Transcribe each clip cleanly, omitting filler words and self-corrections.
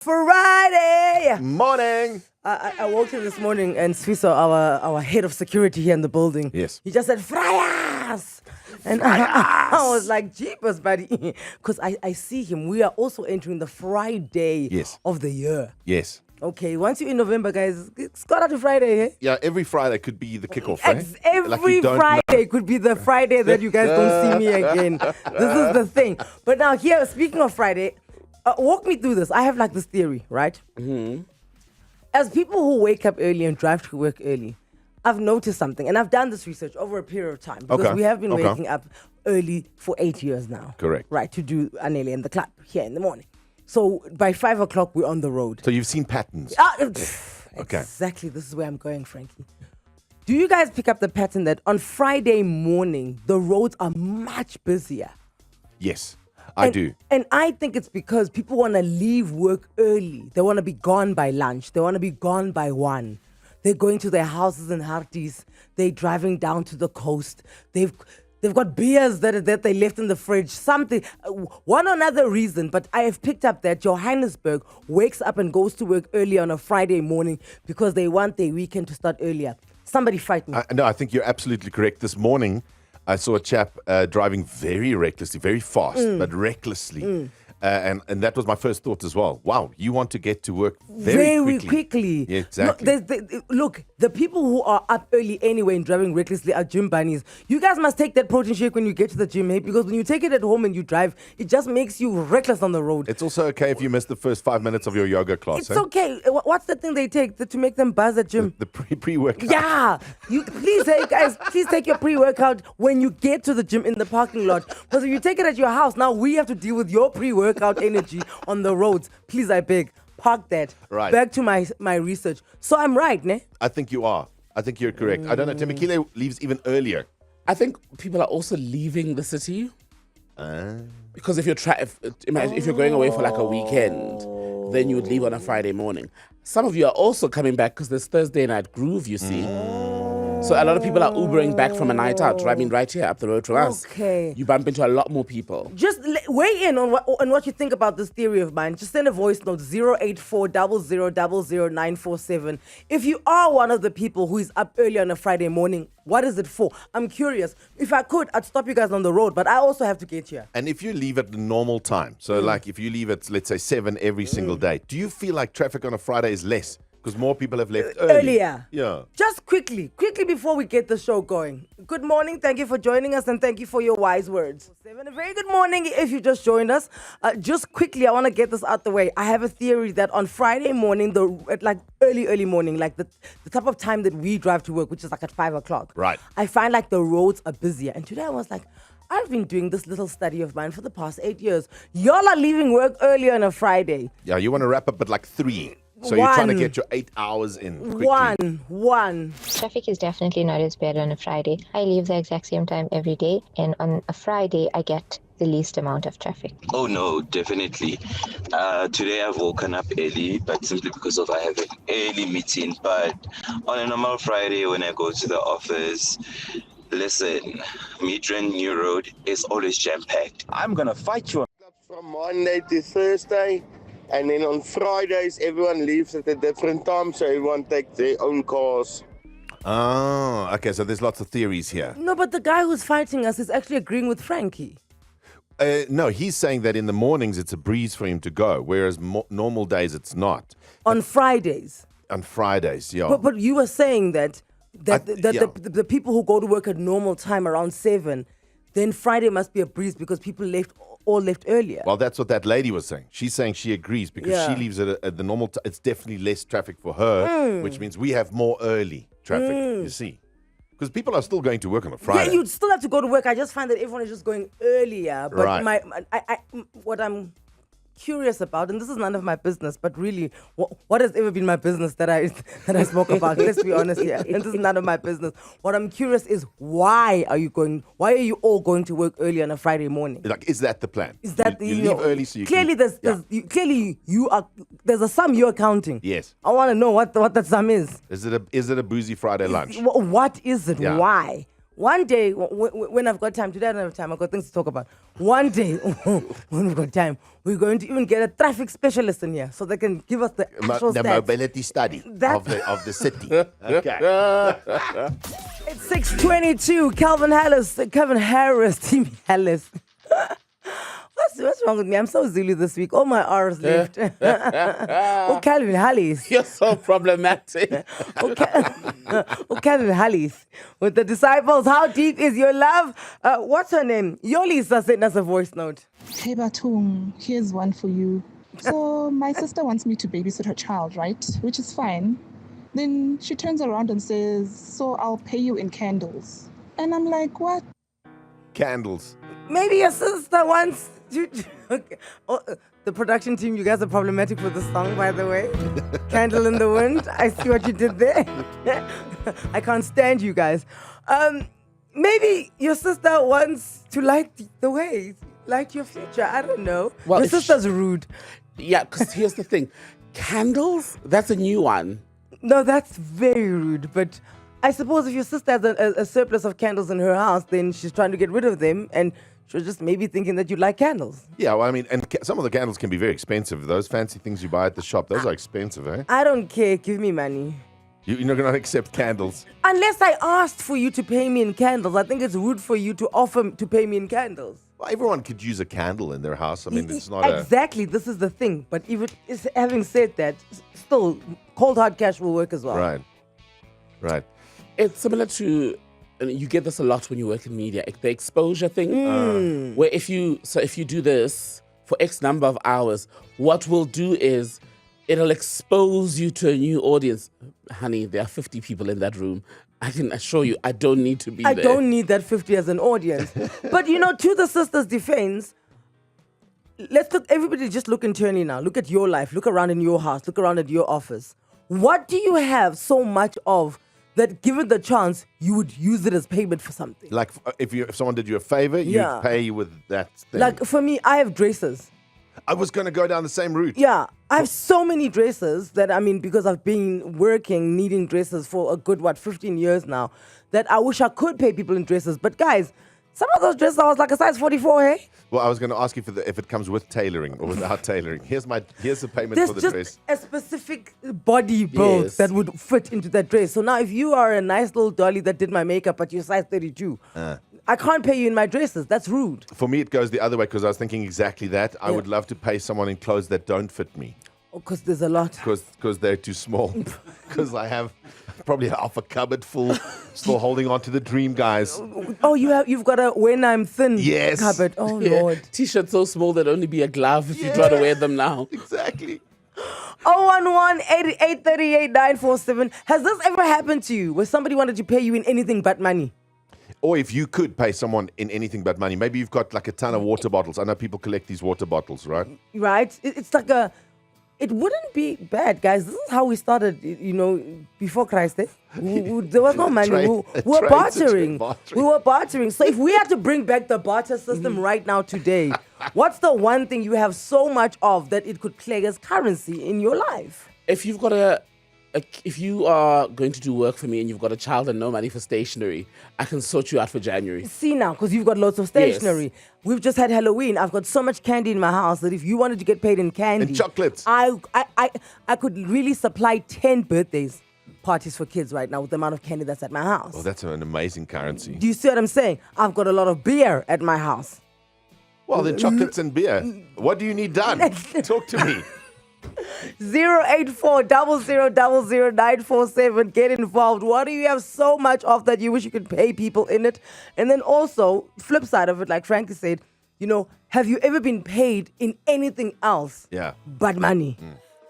Friday. Morning. I woke in this morning and Swiso, our head of security here in the building. Yes. He just said Friars. And I was like, jeepers, buddy. Because I see him. We are also entering the Friday of the year. Yes. Okay, once you're in November, guys, it's got out to Friday, eh? Yeah, every Friday could be the kickoff, right? Every Friday could be the Friday that you guys don't see me again. This is the thing. But now here, speaking of Friday, walk me through this. I have like this theory, right? Mm-hmm. As people who wake up early and drive to work early, I've noticed something, and I've done this research over a period of time because we have been waking up early for 8 years now. Correct. Right, to do Anele and The Club here in the morning. So by 5 o'clock, we're on the road. So you've seen patterns. Okay. Exactly. This is where I'm going, Frankie. Do you guys pick up the pattern that on Friday morning, the roads are much busier? Yes, I do. And I think it's because people want to leave work early. They want to be gone by lunch. They want to be gone by 1. They're going to their houses in Harties. They're driving down to the coast. They've got beers that they left in the fridge, something, one or another reason. But I have picked up that Johannesburg wakes up and goes to work early on a Friday morning because they want their weekend to start earlier. Somebody fight me. No, I think you're absolutely correct. This morning, I saw a chap driving very recklessly, very fast, but recklessly. And that was my first thought as well. Wow, you want to get to work very quickly. Yeah, exactly. Look, the people who are up early anyway and driving recklessly are gym bunnies. You guys must take that protein shake when you get to the gym, because when you take it at home and you drive, it just makes you reckless on the road. It's also okay if you miss the first 5 minutes of your yoga class. It's okay. What's the thing they take to make them buzz at gym? The pre-workout. Yeah. Please, hey guys, please take your pre-workout when you get to the gym in the parking lot. Because if you take it at your house, now we have to deal with your pre-workout energy on the roads. Please, I beg, park that. Right. Back to my research. So I'm right, ne? I think you are. I think you're correct. I don't know. Thembekile leaves even earlier. I think people are also leaving the city. Because if you're if you're going away for like a weekend, then you would leave on a Friday morning. Some of you are also coming back because there's Thursday night groove, you see. So a lot of people are Ubering back from a night out. I mean, right here up the road from us. Okay. You bump into a lot more people. Just weigh in on what you think about this theory of mine. Just send a voice note 084 If you are one of the people who is up early on a Friday morning, what is it for? I'm curious. If I could, I'd stop you guys on the road, but I also have to get here. And if you leave at the normal time, so like if you leave at, let's say, 7 every single day, do you feel like traffic on a Friday is less? Because more people have left earlier. Yeah. Just quickly before we get the show going. Good morning. Thank you for joining us and thank you for your wise words. A very good morning if you just joined us. Just quickly, I want to get this out the way. I have a theory that on Friday morning, like early morning, like the type of time that we drive to work, which is like at 5 o'clock. Right. I find like the roads are busier. And today I was like, I've been doing this little study of mine for the past 8 years. Y'all are leaving work early on a Friday. Yeah, you want to wrap up at like 3. So you're trying to get your 8 hours in quickly. One. Traffic is definitely not as bad on a Friday. I leave the exact same time every day, and on a Friday, I get the least amount of traffic. Oh no, definitely. Today I've woken up early, but simply because I have an early meeting. But on a normal Friday when I go to the office, listen, Midrand New Road is always jam-packed. I'm going to fight you. From Monday to Thursday. And then on Fridays, everyone leaves at a different time, so everyone takes their own cars. Oh, okay, so there's lots of theories here. No, but the guy who's fighting us is actually agreeing with Frankie. No, he's saying that in the mornings it's a breeze for him to go, whereas normal days it's not. On Fridays. On Fridays, yeah. But you were saying that the people who go to work at normal time around 7, then Friday must be a breeze because people all left earlier. Well, that's what that lady was saying. She's saying she agrees because she leaves at the normal time. It's definitely less traffic for her, which means we have more early traffic, you see. Because people are still going to work on a Friday. Yeah, you'd still have to go to work. I just find that everyone is just going earlier. But what I'm curious about, and this is none of my business, but really, what has ever been my business that I spoke about? Let's be honest here. And this is none of my business. What I'm curious is, why are you all going to work early on a Friday morning? Like, is that the plan? Is that you leave early so you clearly can... there's a sum you're counting. Yes. I want to know what that sum is. Is it a boozy Friday lunch? What is it? Yeah. Why? One day, when I've got time, today I don't have time, I've got things to talk about. One day, when we've got time, we're going to even get a traffic specialist in here so they can give us the actual the stats. mobility study of the city. Okay. It's 6:22. Kevin Harris, Team Harris. What's wrong with me? I'm so Zulu this week. All my R's left. Oh, Calvin Harris. You're so problematic. Calvin Harris with the disciples. How deep is your love? What's her name? Yolisa sent us a voice note. Hey Batung, here's one for you. So my sister wants me to babysit her child, right? Which is fine. Then she turns around and says, so I'll pay you in candles. And I'm like, what? Candles. Maybe your sister wants to. Okay. Oh, the production team, you guys are problematic for the song, by the way. Candle in the Wind. I see what you did there. I can't stand you guys. Maybe your sister wants to light the way, light your future. I don't know. Well, your sister's rude. Yeah, because here's the thing. Candles? That's a new one. No, that's very rude. But I suppose if your sister has a surplus of candles in her house, then she's trying to get rid of them, and she's just maybe thinking that you like candles. Yeah, well, I mean, and some of the candles can be very expensive. Those fancy things you buy at the shop, those are expensive, eh? I don't care. Give me money. You're not going to accept candles. Unless I asked for you to pay me in candles. I think it's rude for you to offer to pay me in candles. Well, everyone could use a candle in their house. I mean, it's not exactly. This is the thing. But even having said that, still, cold hard cash will work as well. Right. It's similar to, and you get this a lot when you work in media, the exposure thing. Where if you do this for X number of hours, what we'll do is it'll expose you to a new audience. Honey, there are 50 people in that room. I can assure you, I don't need to be there. I don't need that 50 as an audience. But, to the sister's defense, let's look, everybody just look internally now. Look at your life. Look around in your house. Look around at your office. What do you have so much of that, given the chance, you would use it as payment for something? Like if someone did you a favor, you'd pay with that thing. Like for me, I have dresses. I was going to go down the same route. Yeah, I have so many dresses that, because I've been working, needing dresses for a good, 15 years now, that I wish I could pay people in dresses. But guys, some of those dresses I was like a size 44, hey? Well, I was going to ask you if it comes with tailoring or without tailoring. Here's the payment There's for the just dress. a specific body build that would fit into that dress. So now if you are a nice little dolly that did my makeup but you're size 32, I can't pay you in my dresses. That's rude. For me, it goes the other way because I was thinking exactly that. I would love to pay someone in clothes that don't fit me. Because there's a lot. Because they're too small. Because I have probably half a cupboard full, still holding on to the dream, guys. Oh, you've got a when I'm thin cupboard. Oh, Lord. T-shirts so small that only be a glove if you try to wear them now. Exactly. 011-8838-947. Has this ever happened to you where somebody wanted to pay you in anything but money? Or if you could pay someone in anything but money, maybe you've got like a ton of water bottles. I know people collect these water bottles, right? Right. It's like it wouldn't be bad, guys. This is how we started, before Christ. There was no money. We were bartering. We were bartering. So if we had to bring back the barter system right now today, what's the one thing you have so much of that it could play as currency in your life? If you've got if you are going to do work for me and you've got a child and no money for stationery, I can sort you out for January. See now, because you've got lots of stationery. Yes. We've just had Halloween. I've got so much candy in my house that if you wanted to get paid in candy... And chocolates. I could really supply 10 birthdays parties for kids right now with the amount of candy that's at my house. Oh, that's an amazing currency. Do you see what I'm saying? I've got a lot of beer at my house. Well, then chocolates and beer. What do you need done? Talk to me. 084-0000-947. Get involved. What do you have so much of that you wish you could pay people in it? And then also, flip side of it, like Frankie said, have you ever been paid in anything else but money?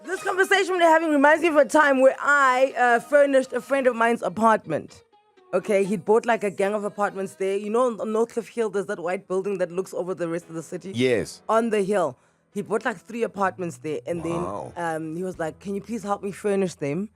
This conversation we're having reminds me of a time where I furnished a friend of mine's apartment. Okay, he'd bought like a gang of apartments there. On Northcliffe Hill, there's that white building that looks over the rest of the city. Yes. On the hill. He bought like 3 apartments there, and then he was like, "Can you please help me furnish them?"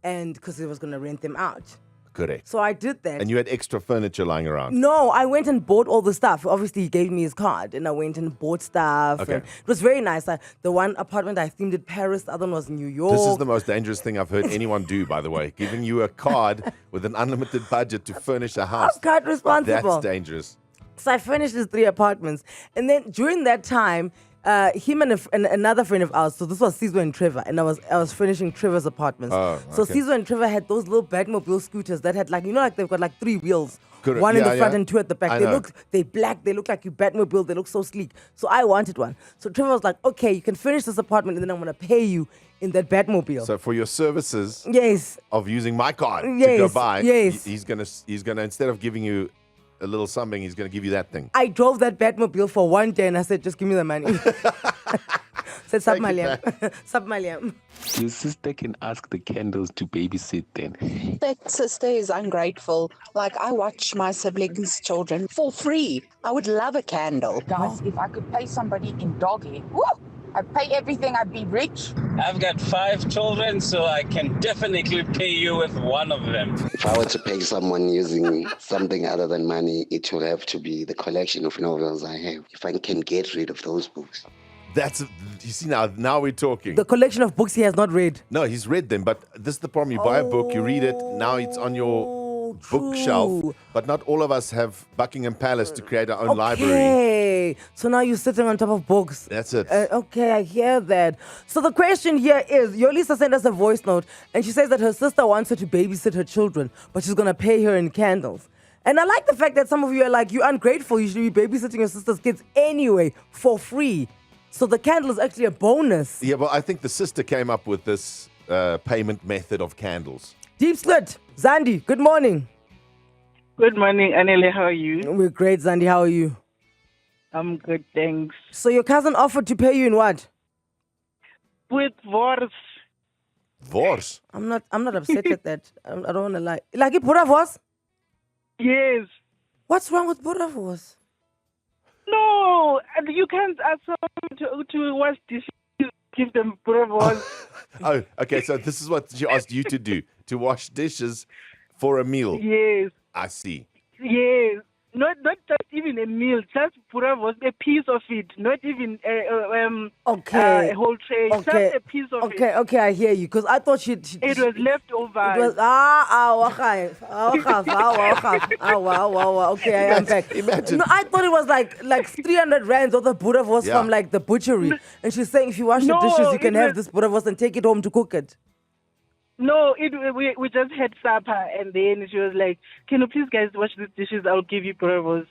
And because he was going to rent them out. Correct. So I did that. And you had extra furniture lying around. No, I went and bought all the stuff. Obviously, he gave me his card, and I went and bought stuff. Okay. And it was very nice. The one apartment I themed it Paris, the other one was New York. This is the most dangerous thing I've heard anyone do, by the way. Giving you a card with an unlimited budget to furnish a house. I'm quite responsible. That's dangerous. So I finished his 3 apartments. And then during that time, him and another friend of ours, so this was Caesar and Trevor, and I was finishing Trevor's apartments. Oh, So okay. Caesar and Trevor had those little Batmobile scooters that had they've got 3 wheels. Correct. One in Yeah, the front yeah. and 2 at the back. I They know. black, they look like you Batmobile, they look so sleek. So I wanted one. So Trevor was like, okay, you can finish this apartment and then I'm gonna pay you in that Batmobile. So for your services Yes. of using my card to go Yes, buy, yes. he's gonna instead of giving you a little something, he's gonna give you that thing. I drove that Batmobile for 1 day and I said, just give me the money. Said, Sab Thank you, Maliam. Sab Maliam. Your sister can ask the candles to babysit then. That sister is ungrateful. Like, I watch my siblings' children for free. I would love a candle. Guys, if I could pay somebody in dog hair, woo, I'd pay everything, I'd be rich. I've got 5 children, so I can definitely pay you with one of them. If I were to pay someone using something other than money, it would have to be the collection of novels I have. If I can get rid of those books. You see, now we're talking. The collection of books he has not read. No, he's read them, but this is the problem. You buy a book, you read it, now it's on your bookshelf, but not all of us have Buckingham Palace to create our own library. Okay, so now you're sitting on top of books. That's it. Okay, I hear that. So the question here is, Yolisa sent us a voice note, and she says that her sister wants her to babysit her children, but she's going to pay her in candles. And I like the fact that some of you are like, you're ungrateful. You should be babysitting your sister's kids anyway for free. So the candle is actually a bonus. Yeah, well, I think the sister came up with this payment method of candles. Deep Slit, Zandi, good morning. Good morning, Anele. How are you? We're great, Zandi. How are you? I'm good, thanks. So your cousin offered to pay you in what? With Vors. Vors? I'm not upset at that. I don't want to lie. Like it Pura Vors? Yes. What's wrong with Pura Vors? No, you can't ask someone to wash dishes. Give them Pura Vors. Oh, okay. So this is what she asked you to do, to wash dishes for a meal. Yes. I see. Yes. Not just even a meal, just Pura Vors, a piece of it, not even a whole tray, just a piece of it. Okay, I hear you. Because I thought she it was leftover. It was, okay, I am back. Imagine. No, I thought it was like 300 rands of the Pura Vors Yeah. from like the butchery. And she's saying if you wash the dishes, you can have this Pura Vors and take it home to cook it. No, we just had supper, and then she was like, "Can you please guys wash these dishes? I'll give you Pura Vors."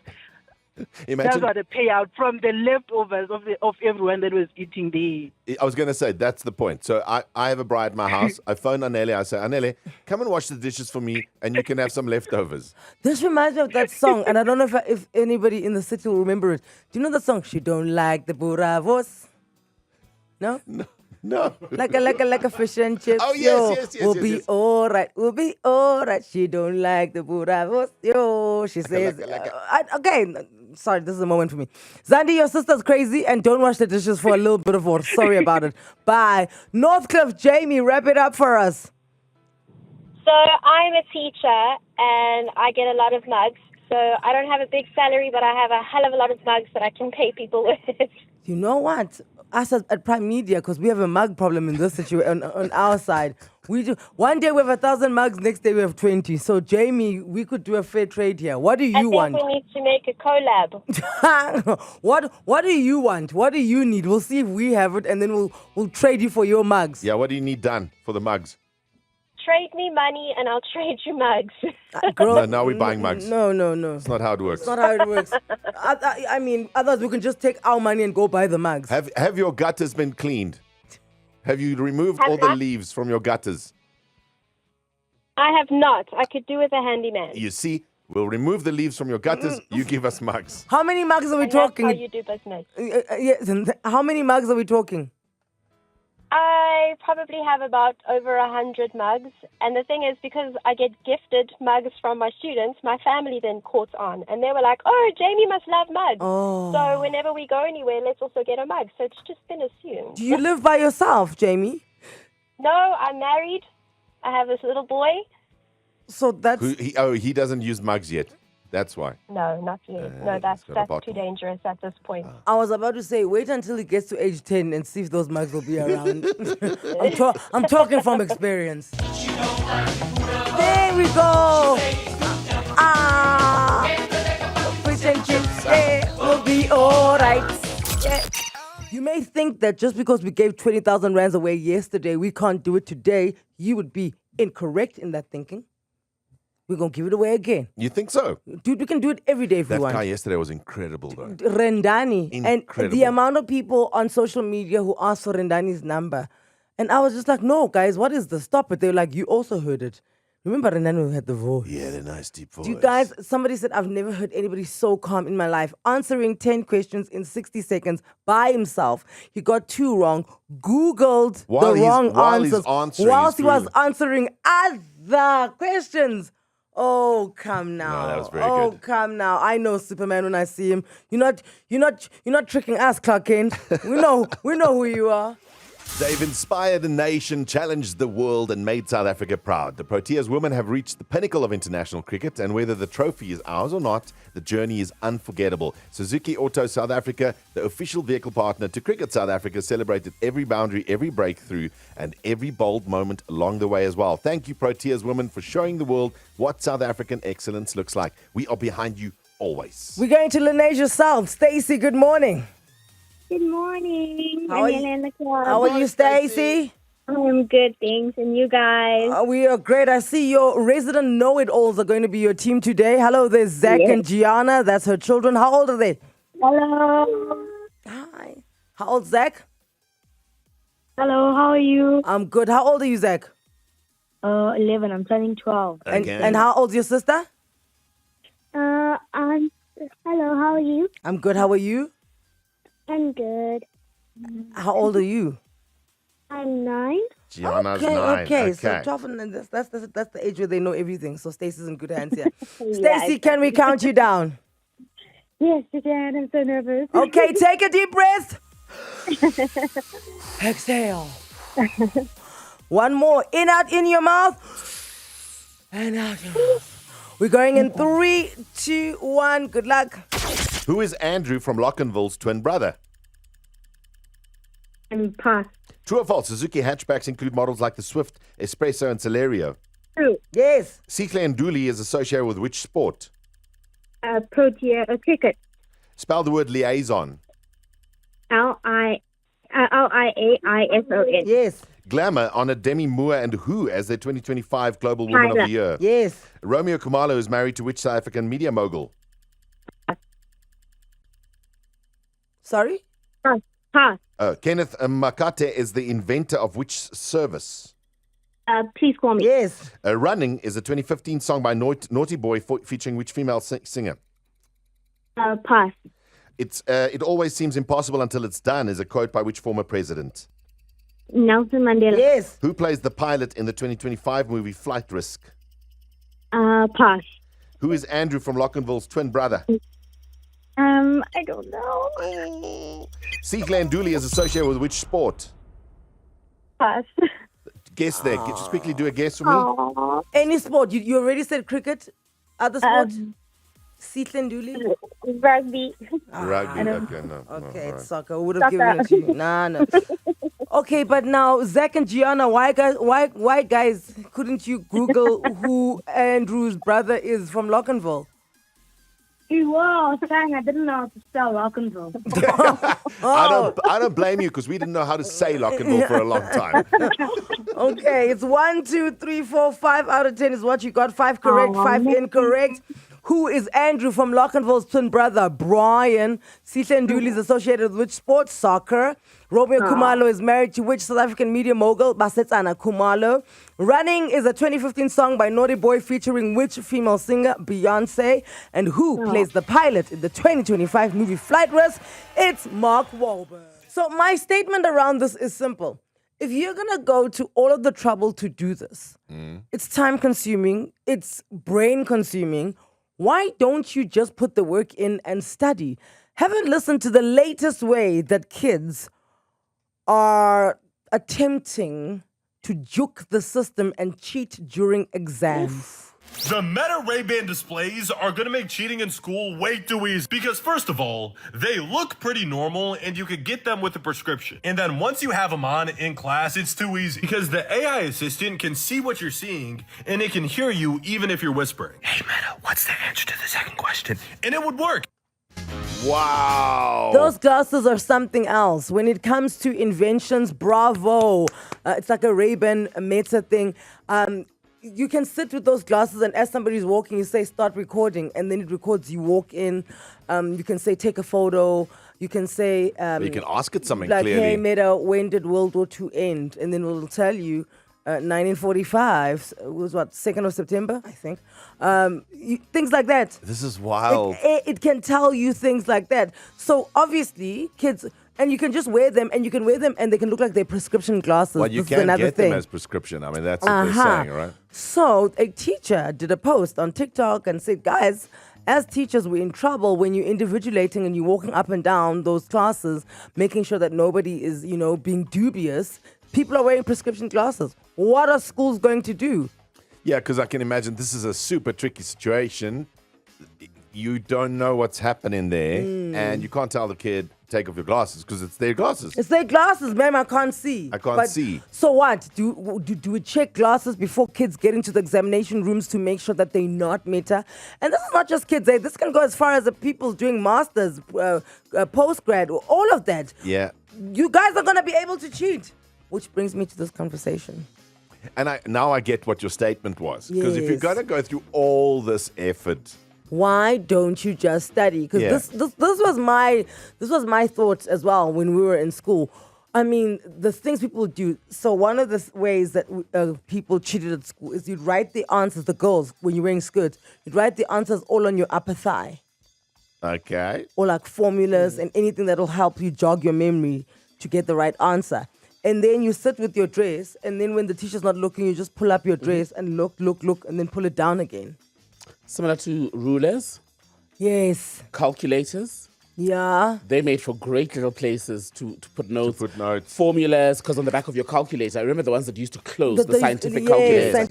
Imagine. That's what the payout from the leftovers of everyone that was eating there. I was going to say, that's the point. So I have a bride at my house. I phone Anele. I say, Anele, come and wash the dishes for me, and you can have some leftovers. This reminds me of that song, and I don't know if anybody in the city will remember it. Do you know the song? She don't like the Pura Vors. No? No. Like a fish and chips. Oh, yes. We'll be all right. We'll be all right. She don't like the Pura Vors. Yo, she says. Okay, sorry, this is a moment for me. Zandi, your sister's crazy, and don't wash the dishes for a little bit of water. Sorry about it. Bye. Northcliffe, Jamie, wrap it up for us. So I'm a teacher, and I get a lot of mugs. So I don't have a big salary, but I have a hell of a lot of mugs that I can pay people with. You know what? Us at Prime Media, because we have a mug problem in this situation on our side. We do. One day we have 1,000 mugs, next day we have 20. So Jamie, we could do a fair trade here. What do you want? I think we need to make a collab. What do you want? What do you need? We'll see if we have it, and then we'll trade you for your mugs. Yeah, what do you need done for the mugs? Trade me money and I'll trade you mugs. Girl, No, now we're buying mugs. No. It's not how it works. It's not how it works. I mean, otherwise we can just take our money and go buy the mugs. Have your gutters been cleaned? Have you removed all the leaves from your gutters? I have not. I could do with a handyman. You see, we'll remove the leaves from your gutters. You give us mugs. How many mugs are we And talking? that's how you do business. Yes. How many mugs are we talking? I probably have about over 100 mugs. And the thing is, because I get gifted mugs from my students, my family then caught on. And they were like, oh, Jamie must love mugs. Oh. So whenever we go anywhere, let's also get a mug. So it's just been assumed. Do you live by yourself, Jamie? No, I'm married. I have this little boy. So that's... He doesn't use mugs yet. That's why. No, not yet. No, that's got a too dangerous at this point. I was about to say, wait until he gets to age 10 and see if those mugs will be around. I'm talking from experience. There we go. Pretend chips, will be all right. Yeah. You may think that just because we gave 20,000 rands away yesterday, we can't do it today. You would be incorrect in that thinking. We're going to give it away again. You think so? Dude, we can do it every day if we want. That guy yesterday was incredible, though. Rendani. Incredible. And the amount of people on social media who asked for Rendani's number. And I was just like, no, guys, what is this? Stop it. They were like, you also heard it. Remember Rendani had the voice? Yeah, the nice deep voice. You guys, somebody said, I've never heard anybody so calm in my life. Answering 10 questions in 60 seconds by himself. He got 2 wrong. Googled the wrong answers. Whilst he was answering other questions. Oh, come now. No, that was very good. Oh, come now. I know Superman when I see him. You're not tricking us, Clark Kent. We know who you are. They've inspired a nation, challenged the world, and made South Africa proud. The Proteas women have reached the pinnacle of international cricket, and whether the trophy is ours or not, the journey is unforgettable. Suzuki Auto South Africa, the official vehicle partner to Cricket South Africa, celebrated every boundary, every breakthrough, and every bold moment along the way as well. Thank you, Proteas women, for showing the world what South African excellence looks like. We are behind you always. We're going to Lenasia South. Stacey, good morning. Good morning. How are Anele and The Club. How are you, Stacey? I'm good, thanks. And you guys? We are great. I see your resident know-it-alls are going to be your team today. Hello, there's Zach and Gianna. That's her children. How old are they? Hello. Hi. How old, Zach? Hello, how are you? I'm good. How old are you, Zach? 11. I'm turning 12. And how old's your sister? Hello, how are you? I'm good. How are you? I'm good. How old are you? I'm 9. Gianna's okay, 9. Okay, so 12 and that's the age where they know everything. So Stacey's in good hands here. Yeah, Stacey, can we count you down? Yes, you can. I'm so nervous. Okay, take a deep breath. Exhale. One more. In, out, in your mouth. And out your mouth. We're going in 3, 2, 1. Good luck. Who is Andrew from Lockenville's twin brother? Pass. True or false? Suzuki hatchbacks include models like the Swift, Espresso, and Celerio. True. Yes. Sikle and Dooley is associated with which sport? Protea, cricket. Spell the word liaison. Liaison. Yes. Glamour honored Demi Moore and who as their 2025 Global Woman of the Year? Yes. Romeo Khumalo is married to which South African media mogul? Sorry? Pass. Kenneth Makate is the inventor of which service? Please call me. Yes. Running is a 2015 song by Naughty Boy featuring which female singer? Pass. It always seems impossible until it's done is a quote by which former president? Nelson Mandela. Yes. Who plays the pilot in the 2025 movie Flight Risk? Pass. Who is Andrew from Lockenville's twin brother? I don't know. Sikle and Dooley is associated with which sport? Pass. Guess there. Just quickly do a guess for me. Aww. Any sport. You already said cricket. Other sport? Sikle and Dooley? Rugby. Rugby. Okay, no. Okay, no, it's soccer. We would have given it to you. No. Okay, but now Zach and Gianna, why guys couldn't you Google who Andrew's brother is from Lockenville? Wow, I didn't know how to spell Lockenville. I don't blame you because we didn't know how to say Lockenville for a long time. Okay, it's 1, 2, 3, 4, 5 out of 10 is what you got. 5 correct, 5 incorrect. Who is Andrew from Lockenville's twin brother? Brian. Sikle and Dooley is associated with which sport? Soccer. Romeo Khumalo is married to which South African media mogul? Basetsana Khumalo. Running is a 2015 song by Naughty Boy featuring which female singer? Beyonce. And who plays the pilot in the 2025 movie Flight Risk? It's Mark Wahlberg. So my statement around this is simple. If you're going to go to all of the trouble to do this, it's time consuming, it's brain consuming. Why don't you just put the work in and study? Haven't listened to the latest way that kids are attempting to juke the system and cheat during exams. The Meta Ray-Ban displays are going to make cheating in school way too easy because first of all, they look pretty normal and you could get them with a prescription. And then once you have them on in class, it's too easy because the AI assistant can see what you're seeing and it can hear you even if you're whispering. Hey Meta, what's the answer to the second question? And it would work. Wow. Those glasses are something else. When it comes to inventions, bravo. It's like a Ray-Ban Meta thing. You can sit with those glasses and as somebody's walking, you say, start recording. And then it records you walk in. You can say, take a photo. You can say... you can ask it something like, clearly. Hey, Meta, when did World War II end? And then it'll tell you 1945 was what, 2nd of September, I think. Things like that. This is wild. It can tell you things like that. So obviously, kids... And you can just wear them, and they can look like they're prescription glasses. Well, you this is can another get thing. them as prescription. I mean, that's what they're saying, right? So a teacher did a post on TikTok and said, guys, as teachers, we're in trouble when you're individuating and you're walking up and down those classes, making sure that nobody is, being dubious. People are wearing prescription glasses. What are schools going to do? Yeah, because I can imagine this is a super tricky situation. You don't know what's happening there, and you can't tell the kid, take off your glasses, because it's their glasses. It's their glasses, ma'am. I can't see. I can't see. So what? Do we check glasses before kids get into the examination rooms to make sure that they're not Meta? And this is not just kids. This can go as far as the people doing masters, postgrad, all of that. Yeah. You guys are going to be able to cheat. Which brings me to this conversation. And now I get what your statement was. Because if you're Yes. going to go through all this effort... Why don't you just study? Because this was my thoughts as well when we were in school. I mean, the things people do. So one of the ways that people cheated at school is you'd write the answers, the girls, when you're wearing skirts, you'd write the answers all on your upper thigh. Okay. Or like formulas and anything that'll help you jog your memory to get the right answer. And then you sit with your dress, and then when the teacher's not looking, you just pull up your dress and look, and then pull it down again. Similar to rulers. Yes. Calculators. Yeah. They made for great little places to put notes. Formulas, because on the back of your calculator, I remember the ones that used to close the scientific calculator.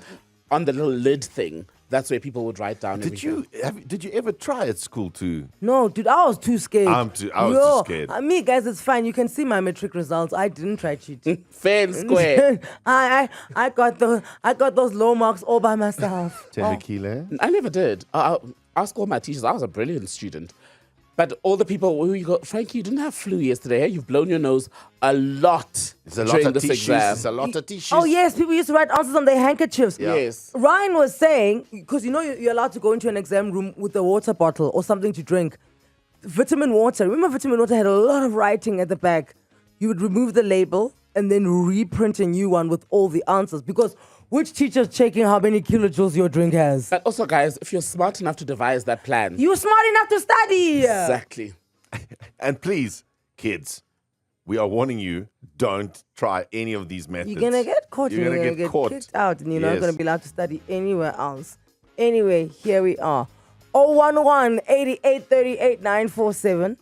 On the little lid thing, that's where people would write down everything. Did you ever try at school too? No, dude, I was too scared. I was too scared. Me, guys, it's fine. You can see my matric results. I didn't try cheating. Fair and square. I got those low marks all by myself. Thembekile? I never did. I asked all my teachers. I was a brilliant student. But all the people who you go, Frankie, you didn't have flu yesterday. Hey? You've blown your nose a lot during this exam. It's a lot of tissues. Oh, yes. People used to write answers on their handkerchiefs. Yeah. Yes. Ryan was saying, because you're allowed to go into an exam room with a water bottle or something to drink. Vitamin water. Remember vitamin water had a lot of writing at the back. You would remove the label and then reprint a new one with all the answers. Because which teacher's checking how many kilojoules your drink has? But also, guys, if you're smart enough to devise that plan. You're smart enough to study. Exactly. And please, kids, we are warning you, don't try any of these methods. You're going to get caught. You're going to get caught. Kicked out and you're not going to be allowed to study anywhere else. Anyway, here we are. 011 88 38 947.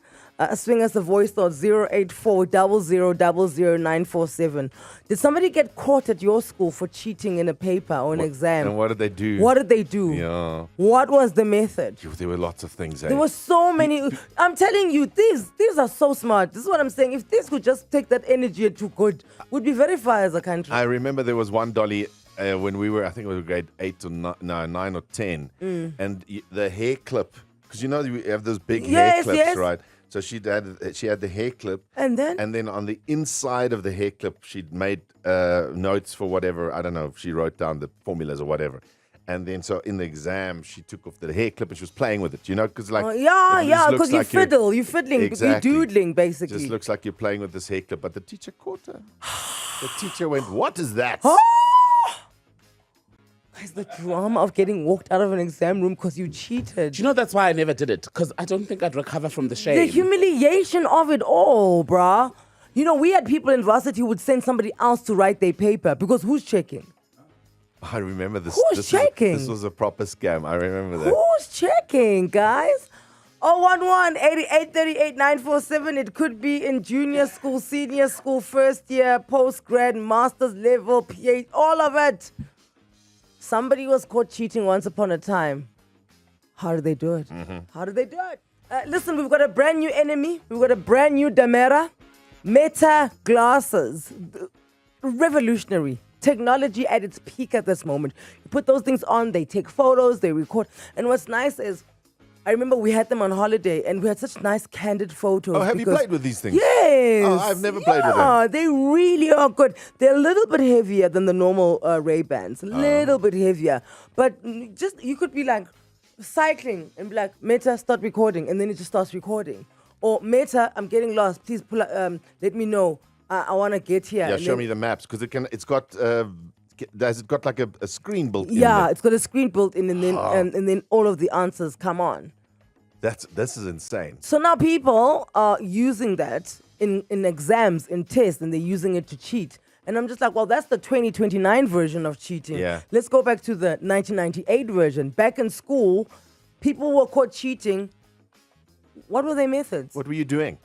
Swing us a voice note 084 0000 947. Did somebody get caught at your school for cheating in a paper or an exam? And what did they do? What did they do? Yeah. What was the method? There were lots of things. There were so many. I'm telling you, these are so smart. This is what I'm saying. If these could just take that energy to good, we'd be very far as a country. I remember there was one dolly when we were, I think it was grade 8 or 9 or 10. And the hair clip, because you have those big hair clips, right? So she had the hair clip, and then on the inside of the hair clip, she'd made notes for whatever. I don't know if she wrote down the formulas or whatever. And then so in the exam, she took off the hair clip and she was playing with it. Because because you fiddle, you're fiddling, exactly. You're doodling basically. Just looks like you're playing with this hair clip. But the teacher caught her. The teacher went, "What is that?" Guys, the drama of getting walked out of an exam room because you cheated. Do you know that's why I never did it? Because I don't think I'd recover from the shame. The humiliation of it all, bruh. We had people in varsity who would send somebody else to write their paper because who's checking? I remember this. Who's checking? This was a proper scam. I remember that. Who's checking, guys? 011 88 38 947. It could be in junior school, senior school, first year, post-grad, master's level, PhD, all of it. Somebody was caught cheating once upon a time. How did they do it? How did they do it? Listen, we've got a brand new enemy. We've got a brand new Damera. Meta glasses. Revolutionary. Technology at its peak at this moment. You put those things on, they take photos, they record. And what's nice is, I remember we had them on holiday and we had such nice candid photos. Oh, have you played with these things? Yes. Oh, I've never played with them. They really are good. They're a little bit heavier than the normal Ray-Bans. A little bit heavier. But just, you could be like cycling and be like, Meta, start recording. And then it just starts recording. Or Meta, I'm getting lost. Please pull up, let me know. I want to get here. Yeah, and show me the maps because it's got. Has it got like a screen built in? Yeah, it's got a screen built in, and then and then all of the answers come on. This is insane. So now people are using that in exams, in tests, and they're using it to cheat. And I'm just like, well, that's the 2029 version of cheating. Yeah. Let's go back to the 1998 version. Back in school, people were caught cheating. What were their methods? What were you doing?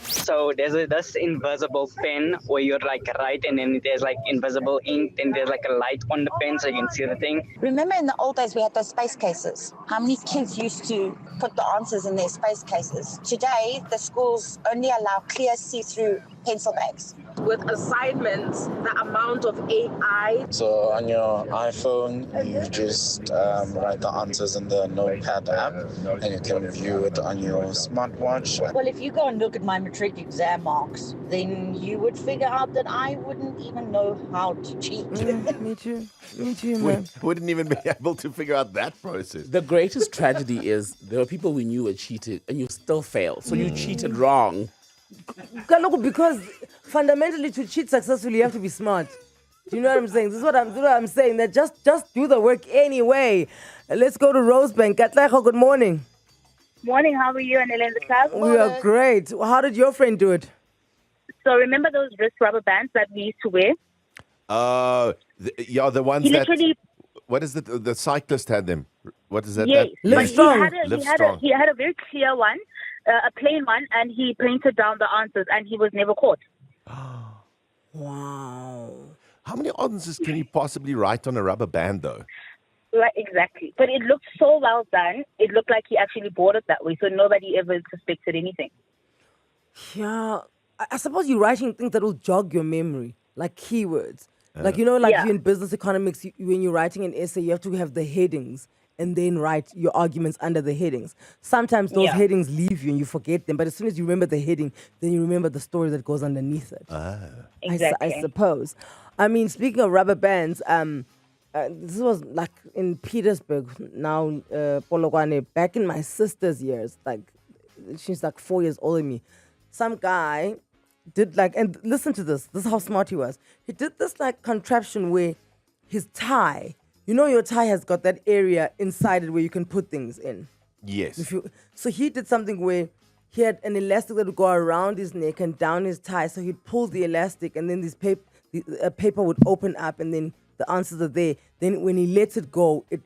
So there's this invisible pen where you're like write and then there's like invisible ink, then there's like a light on the pen so you can see the thing. Remember in the old days we had those space cases? How many kids used to put the answers in their space cases? Today, the schools only allow clear see-through pencil bags. With assignments, the amount of AI. So on your iPhone, you just write the answers in the Notepad app and you can view it on your smartwatch. Well, if you go and look at my matric exam marks, then you would figure out that I wouldn't even know how to cheat. Me too, man. Wouldn't even be able to figure out that process. The greatest tragedy is there were people we knew were cheated and you still failed. So you cheated wrong. Because fundamentally to cheat successfully, you have to be smart. Do you know what I'm saying? This is what I'm saying. That just do the work anyway. Let's go to Rosebank. Katleho, good morning. Morning, how are you, Anele and The Club? We are great. How did your friend do it? So remember those wrist rubber bands that we used to wear? The ones He that... literally... What is the cyclist had them? What is that? Yes, Livestrong. He had a very clear one, a plain one, and he printed down the answers, and he was never caught. Wow. How many answers can you possibly write on a rubber band, though? Right, exactly. But it looked so well done. It looked like he actually bought it that way, so nobody ever suspected anything. Yeah. I suppose you're writing things that will jog your memory, like keywords. Like, you in business economics, when you're writing an essay, you have to have the headings and then write your arguments under the headings. Sometimes those headings leave you and you forget them, but as soon as you remember the heading, then you remember the story that goes underneath it. Exactly. I suppose. I mean, speaking of rubber bands, this was like in Petersburg, now Polokwane, back in my sister's years, like she's like 4 years older than me. Some guy did and listen to this is how smart he was. He did this contraption where his tie, your tie has got that area inside it where you can put things in. Yes. So he did something where he had an elastic that would go around his neck and down his tie. So he'd pull the elastic and then this paper would open up and then the answers are there. Then when he lets it go, it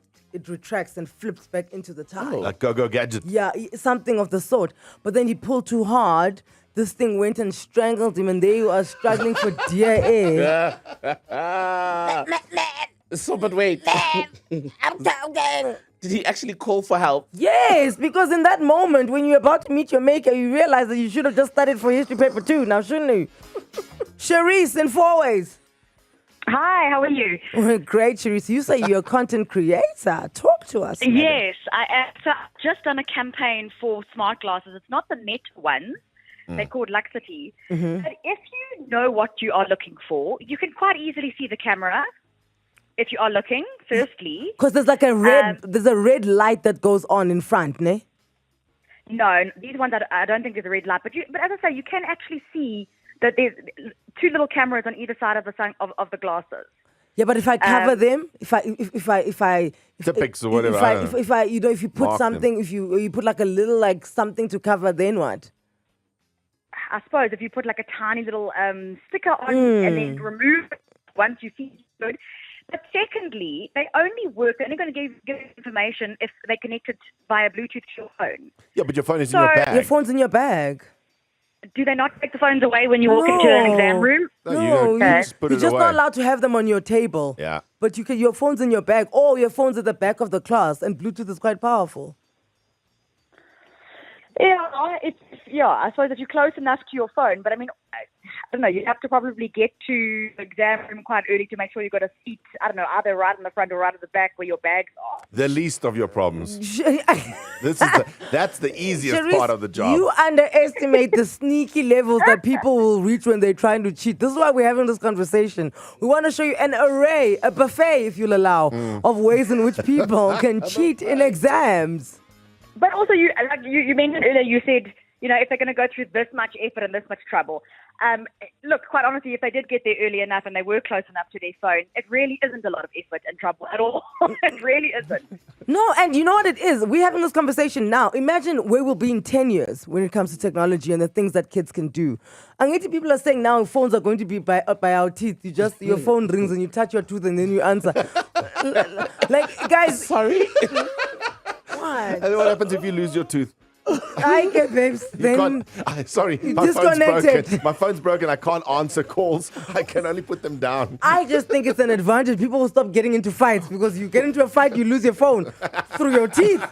retracts and flips back into the tie. Like go gadget. Yeah, something of the sort. But then he pulled too hard. This thing went and strangled him, and they were struggling for dear air. So, but wait. I'm talking. Did he actually call for help? Yes, because in that moment, when you're about to meet your maker, you realize that you should have just studied for history paper 2, now shouldn't you? Charisse, in 4 ways. Hi, how are you? Great, Charisse. You say you're a content creator. Talk to us. Madam. Yes, I am. So I've just done a campaign for smart glasses. It's not the net ones. They're called Luxity. Mm-hmm. But if you know what you are looking for, you can quite easily see the camera if you are looking, firstly. Because there's like there's a red light that goes on in front, ne? No, these ones, I don't think there's a red light. But as I say, you can actually see that there's 2 little cameras on either side of the glasses. Yeah, but if I cover them, if I Typics or whatever. if you put something, if you put like a little something to cover, then what? I suppose if you put like a tiny little sticker on and then remove it once you see it's good. But secondly, they're only going to give information if they're connected via Bluetooth to your phone. Yeah, but your phone is in your bag. Your phone's in your bag. Do they not take the phones away when you walk into an exam room? No, you just put it you're just away. not allowed to have them on your table. Yeah. but your phone's in your bag, or your phone's at the back of the class, and Bluetooth is quite powerful. Yeah, I suppose if you're close enough to your phone, but I mean, I don't know, you have to probably get to the exam room quite early to make sure you've got a seat, I don't know, either right in the front or right at the back where your bags are. The least of your problems. That's the easiest Sharice, part of the job. You underestimate the sneaky levels that people will reach when they're trying to cheat. This is why we're having this conversation. We want to show you an array, a buffet, if you'll allow, of ways in which people can cheat in exams. But also, you mentioned earlier, you said, if they're going to go through this much effort and this much trouble. Look, quite honestly, if they did get there early enough and they were close enough to their phone, it really isn't a lot of effort and trouble at all. It really isn't. No, and you know what it is? We're having this conversation now. Imagine where we'll be in 10 years when it comes to technology and the things that kids can do. And people are saying now phones are going to be by our teeth. Your phone rings and you touch your tooth and then you answer. Like, guys. Sorry? What? And then what happens if you lose your tooth? I get babes. Sorry, my phone's broken. My phone's broken. I can't answer calls. I can only put them down. I just think it's an advantage. People will stop getting into fights because you get into a fight, you lose your phone through your teeth.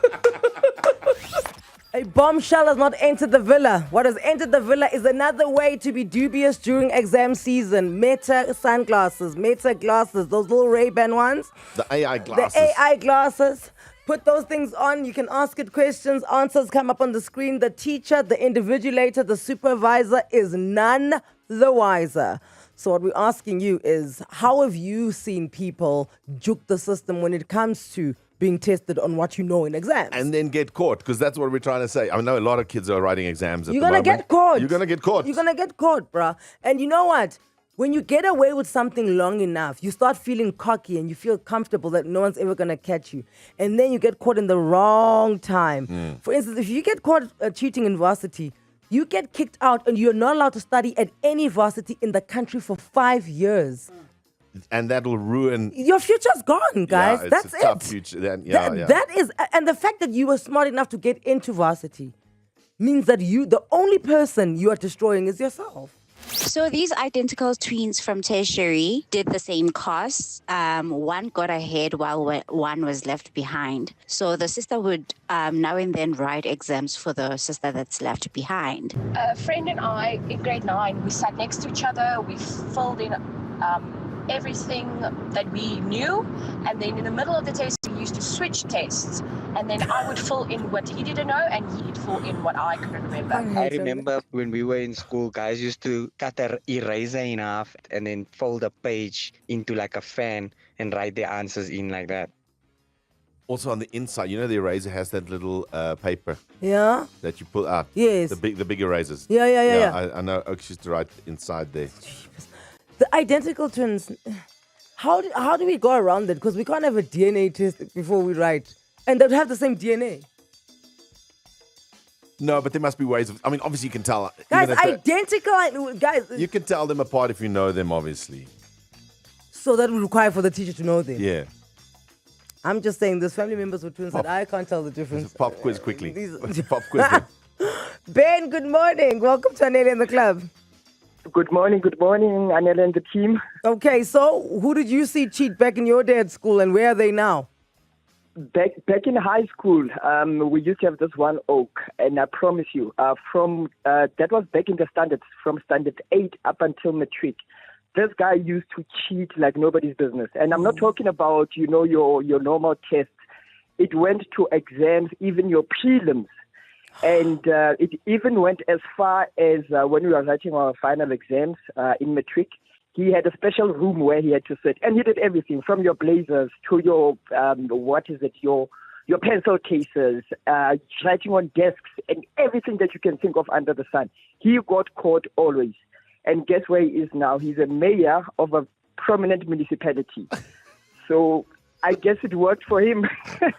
A bombshell has not entered the villa. What has entered the villa is another way to be dubious during exam season. Meta sunglasses, Meta glasses, those little Ray-Ban ones. The AI glasses. The AI glasses. Put those things on. You can ask it questions. Answers come up on the screen. The teacher, the invigilator, the supervisor is none the wiser. So what we're asking you is, how have you seen people juke the system when it comes to being tested on what you know in exams? And then get caught, because that's what we're trying to say. I know a lot of kids are writing exams at You're the gonna moment. get caught. You're going to get caught. You're going to get caught, bruh. And you know what? When you get away with something long enough, you start feeling cocky and you feel comfortable that no one's ever going to catch you. And then you get caught in the wrong time. For instance, if you get caught cheating in varsity, you get kicked out and you're not allowed to study at any varsity in the country for 5 years. And that'll ruin... Your future's gone, guys. Yeah, That's a tough it. future. That is, and the fact that you were smart enough to get into varsity means that the only person you are destroying is yourself. So these identical twins from tertiary did the same course. One got ahead while one was left behind. So the sister would now and then write exams for the sister that's left behind. A friend and I, in grade 9, we sat next to each other. We filled in everything that we knew. And then in the middle of the test, we used to switch tests. And then I would fill in what he didn't know, and he'd fill in what I couldn't remember. I remember when we were in school, guys used to cut an eraser in half and then fold a page into like a fan and write their answers in like that. Also on the inside, the eraser has that little paper. Yeah. That you pull out. Yes. The big erasers. Yeah. I know Oaks used to write inside there. The identical twins, how do we go around that? Because we can't have a DNA test before we write. And they'd have the same DNA. No, but there must be ways of... I mean, obviously you can tell... Guys, identical... Guys... You can tell them apart if you know them, obviously. So that would require for the teacher to know them. Yeah. I'm just saying, there's family members with twins that I can't tell the difference. Pop quiz quickly. Pop quiz. Ben, good morning. Welcome to Anele and The Club. Good morning, Anele and the team. Okay, so who did you see cheat back in your day at school, and where are they now? Back in high school, we used to have this one oak, and I promise you, that was back in the standards, from standard 8 up until matric. This guy used to cheat like nobody's business. And I'm not talking about, your normal tests. It went to exams, even your prelims. And it even went as far as when we were writing our final exams in matric, he had a special room where he had to sit. And he did everything from your blazers to your, your pencil cases, writing on desks, and everything that you can think of under the sun. He got caught always. And guess where he is now? He's a mayor of a prominent municipality. So I guess it worked for him.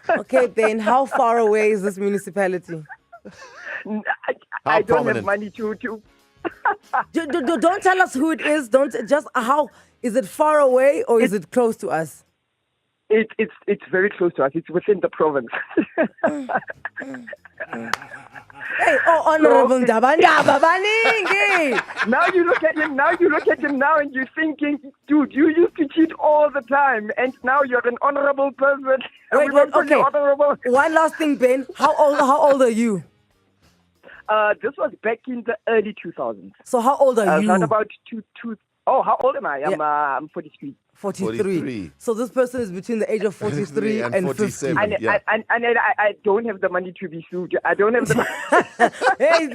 Okay, Ben, how far away is this municipality? I don't have money to... Don't tell us who it is. How is it far away or is it close to us? It's very close to us. It's within the province. Hey, Honorable Ndaba baningi. Now you look at him now, and you're thinking, dude, you used to cheat all the time, and now you're an honorable person. Wait, okay. Honorable. One last thing, Ben. How old are you? This was back in the early 2000s. So how old are you? Around about how old am I? I'm 43. 43. So this person is between the age of 43 and 47. 50. And I don't have the money to be sued. I don't have the money. Hey,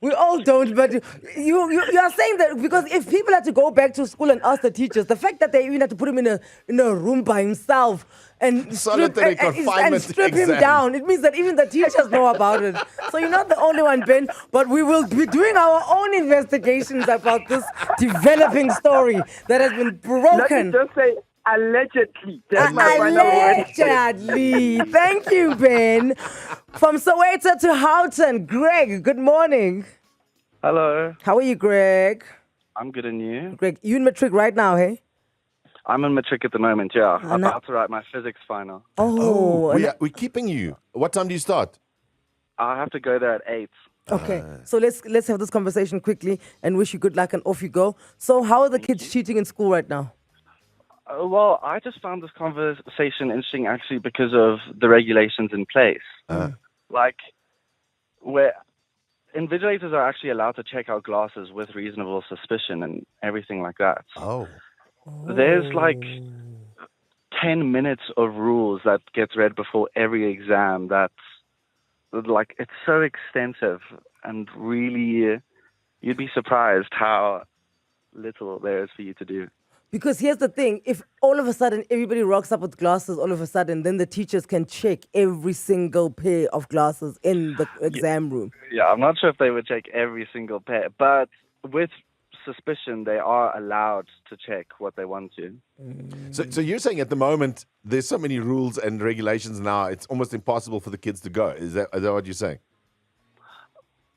we all don't, but you are saying that because if people had to go back to school and ask the teachers, the fact that they even had to put him in a room by himself and Solitary confinement strip him exam. down, it means that even the teachers know about it. So you're not the only one, Ben, but we will be doing our own investigations about this developing story that has been broken. Let me just say, allegedly. That's my final word. Allegedly. Thank you, Ben. From Soweto to Houghton, Greg, good morning. Hello. How are you, Greg? I'm good, and you? Greg, you in matric right now, hey? I'm in matric at the moment, yeah. I'm about to write my physics final. Oh. We're keeping you. What time do you start? I have to go there at 8. Okay, so let's have this conversation quickly and wish you good luck and off you go. So how are the kids cheating in school right now? Well, I just found this conversation interesting actually because of the regulations in place. Like, where invigilators are actually allowed to check out glasses with reasonable suspicion and everything like that. There's like 10 minutes of rules that gets read before every exam. That's like, it's so extensive, and really you'd be surprised how little there is for you to do. Because here's the thing, if all of a sudden everybody rocks up with glasses all of a sudden, then the teachers can check every single pair of glasses in the exam room. Yeah, I'm not sure if they would check every single pair, but with suspicion, they are allowed to check what they want to. So you're saying at the moment, there's so many rules and regulations now, it's almost impossible for the kids to go. Is that what you're saying?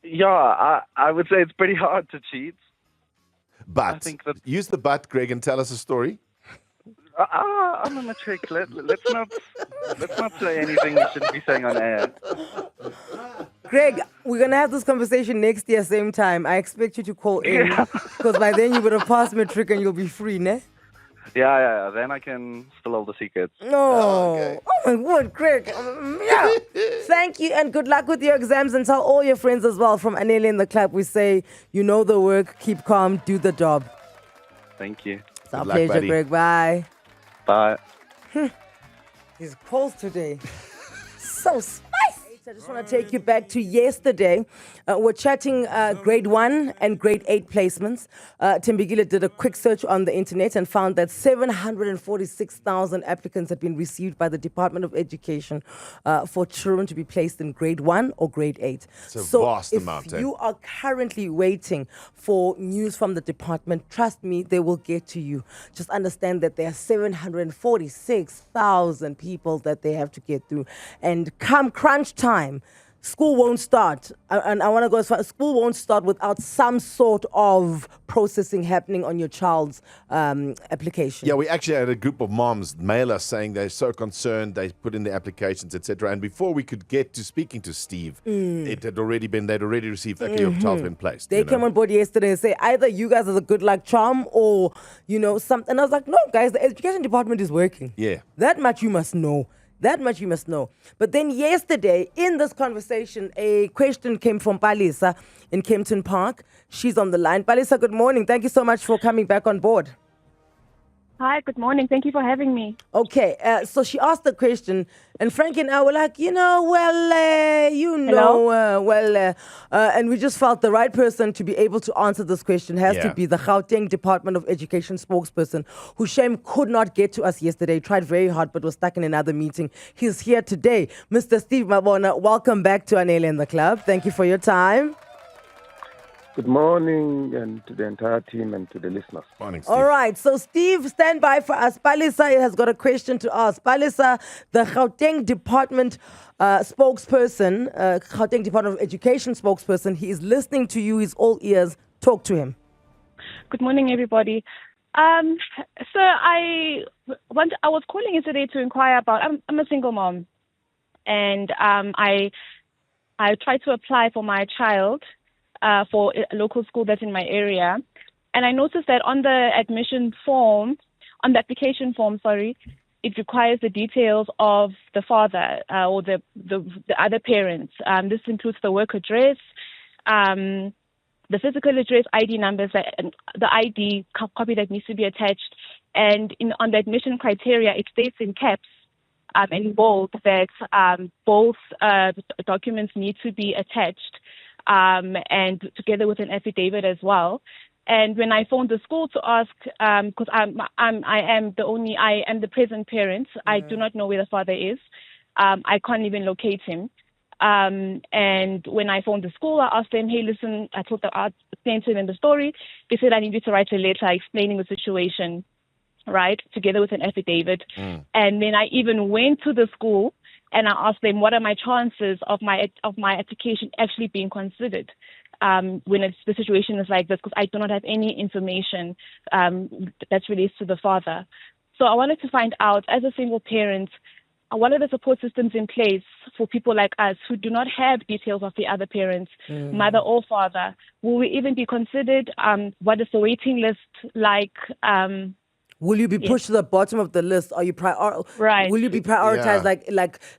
Yeah, I would say it's pretty hard to cheat. But use the but, Greg, and tell us a story. I'm a matric. Let's not say anything we shouldn't be saying on air. Greg, we're going to have this conversation next year, same time. I expect you to call in, because by then you would have passed matric and you'll be free, ne? Yeah. Then I can spill all the secrets. No. Oh my word, Greg. Yeah. Thank you and good luck with your exams, and tell all your friends as well. From Anele and The Club, we say, you know the work, keep calm, do the job. Thank you. It's our pleasure, buddy. Greg. Bye. Bye. These calls today. So spicy. I just want to take you back to yesterday. We're chatting grade 1 and grade 8 placements. Thembekile did a quick search on the internet and found that 746,000 applicants had been received by the Department of Education for children to be placed in grade 1 or grade 8. It's a vast amount. If you are currently waiting for news from the department, trust me, they will get to you. Just understand that there are 746,000 people that they have to get through. And come crunch time, school won't start. And I want to go as far as school won't start without some sort of processing happening on your child's application. Yeah, we actually had a group of moms mail us saying they're so concerned, they put in the applications, etc. And before we could get to speaking to Steve, they'd already received, okay, your child's been placed. They came on board yesterday and say, either you guys are the good luck charm or, something. And I was like, no, guys, the education department is working. Yeah. That much you must know. But then yesterday, in this conversation, a question came from Palisa in Kempton Park. She's on the line. Palisa, good morning. Thank you so much for coming back on board. Hi, good morning. Thank you for having me. Okay, so she asked the question, and Frankie and I were like, and we just felt the right person to be able to answer this question has to be the Gauteng Department of Education spokesperson, who shame could not get to us yesterday. Tried very hard, but was stuck in another meeting. He's here today. Mr. Steve Mabona, welcome back to Anele and The Club. Thank you for your time. Good morning, and to the entire team and to the listeners. Morning, Steve. All right, so Steve, stand by for us. Palisa has got a question to ask. Palisa, the Gauteng Department spokesperson, Gauteng Department of Education spokesperson, he is listening to you. He's all ears. Talk to him. Good morning, everybody. So I I was calling yesterday to inquire about. I'm a single mom, and I tried to apply for my child for a local school that's in my area, and I noticed that on the application form, it requires the details of the father or the other parents. This includes the work address, the physical address, ID numbers, and the ID copy that needs to be attached. And on the admission criteria, it states in caps and in bold that both documents need to be attached and together with an affidavit as well. And when I phoned the school to ask, because I am the present parent, I do not know where the father is. I can't even locate him. And when I phoned the school, I asked them, hey, listen, I explained to them the story. They said I needed to write a letter explaining the situation, right, together with an affidavit. And then I even went to the school and I asked them, what are my chances of my application actually being considered when the situation is like this, because I do not have any information that relates to the father. So I wanted to find out, as a single parent, what are the support systems in place for people like us who do not have details of the other parents, mother or father? Will we even be considered? What is the waiting list like? Will you be pushed to the bottom of the list? Are you Right? Will you be prioritized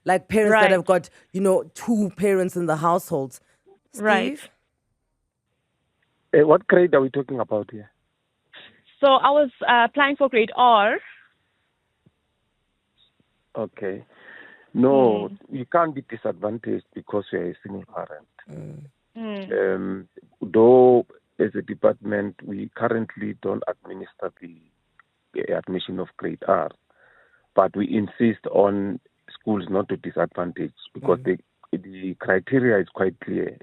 like parents that have got 2 parents in the households? Steve? Right. What grade are we talking about here? So I was applying for grade R. Okay. No, you can't be disadvantaged because you're a single parent. Though, as a department, we currently don't administer the admission of grade R, but we insist on schools not to disadvantage because the criteria is quite clear.